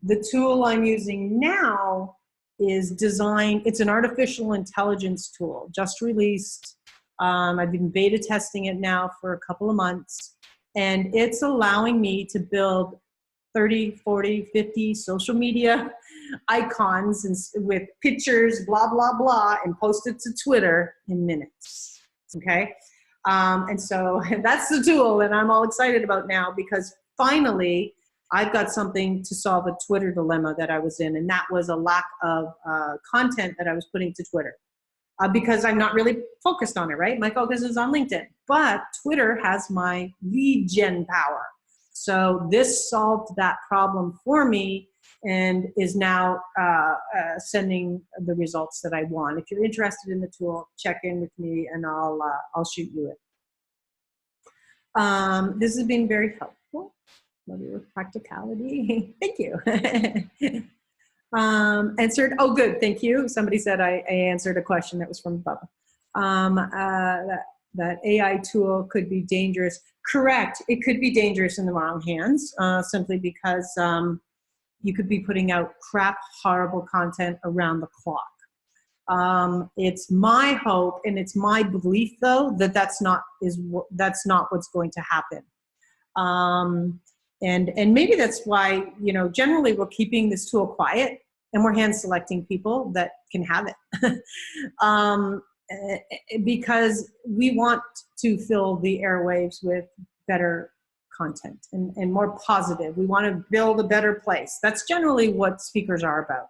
Speaker 1: The tool I'm using now is it's an artificial intelligence tool, just released. I've been beta testing it now for a couple of months, and it's allowing me to build 30, 40, 50 social media icons with pictures, blah, blah, blah, and post it to Twitter in minutes, okay? And so that's the tool, and I'm all excited about now because finally I've got something to solve a Twitter dilemma that I was in, and that was a lack of content that I was putting to Twitter. Because I'm not really focused on it, right? My focus is on LinkedIn, but Twitter has my lead gen power. So this solved that problem for me and is now sending the results that I want. If you're interested in the tool, check in with me and I'll shoot you it. This has been very helpful. Love your practicality. Thank you. Answered. Oh, good. Thank you. Somebody said I answered a question that was from Bubba. That AI tool could be dangerous. Correct. It could be dangerous in the wrong hands, simply because you could be putting out crap, horrible content around the clock. It's my hope and it's my belief, though, that that's not what's going to happen. And maybe that's why, generally we're keeping this tool quiet and we're hand selecting people that can have it. Because we want to fill the airwaves with better content and more positive. We want to build a better place. That's generally what speakers are about.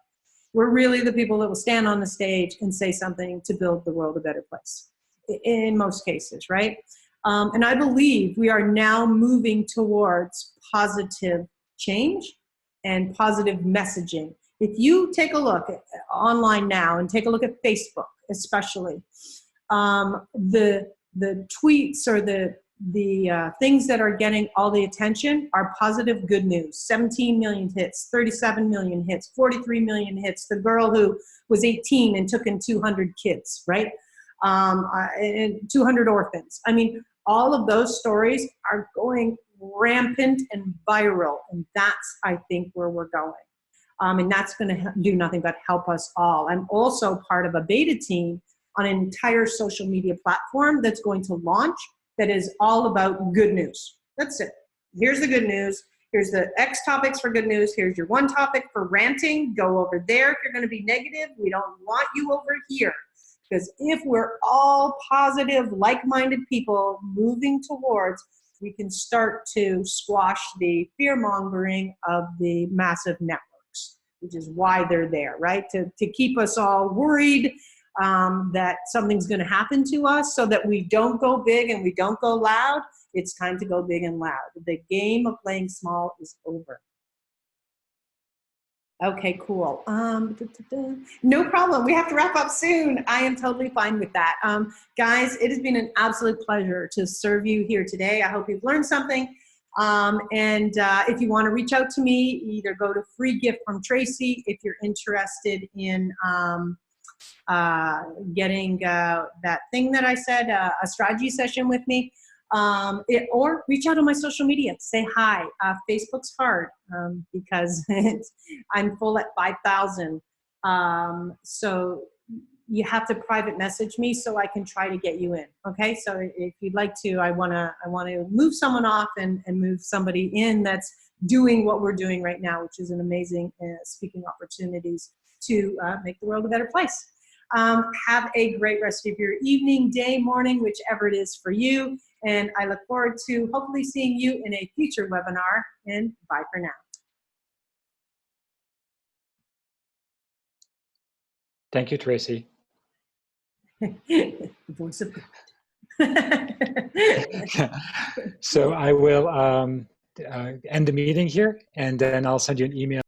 Speaker 1: We're really the people that will stand on the stage and say something to build the world a better place, in most cases, right? And I believe we are now moving towards positive change and positive messaging. If you take a look online now and take a look at Facebook, especially, the tweets or the things that are getting all the attention are positive good news. 17 million hits, 37 million hits, 43 million hits. The girl who was 18 and took in 200 kids, right? And 200 orphans. I mean, all of those stories are going rampant and viral, and that's, I think, where we're going. And that's going to do nothing but help us all. I'm also part of a beta team on an entire social media platform that's going to launch that is all about good news. That's it. Here's the good news. Here's the X topics for good news. Here's your one topic for ranting. Go over there if you're going to be negative. We don't want you over here. Because if we're all positive, like-minded people moving towards, we can start to squash the fear-mongering of the massive networks, which is why they're there, right? To keep us all worried that something's going to happen to us so that we don't go big and we don't go loud. It's time to go big and loud. The game of playing small is over. Okay, cool. No problem. We have to wrap up soon. I am totally fine with that. Guys, it has been an absolute pleasure to serve you here today. I hope you've learned something. And if you want to reach out to me, either go to Free Gift from Tracy if you're interested in getting that thing that I said, a strategy session with me. Or reach out on my social media. Say hi. Facebook's hard because I'm full at 5,000. So you have to private message me so I can try to get you in. Okay. So if you'd like to, I want to move someone off and move somebody in that's doing what we're doing right now, which is an amazing speaking opportunities to make the world a better place. Have a great rest of your evening, day, morning, whichever it is for you. And I look forward to hopefully seeing you in a future webinar, and bye for now.
Speaker 9: Thank you, Tracy.
Speaker 1: Voice of God.
Speaker 9: So I will end the meeting here, and then I'll send you an email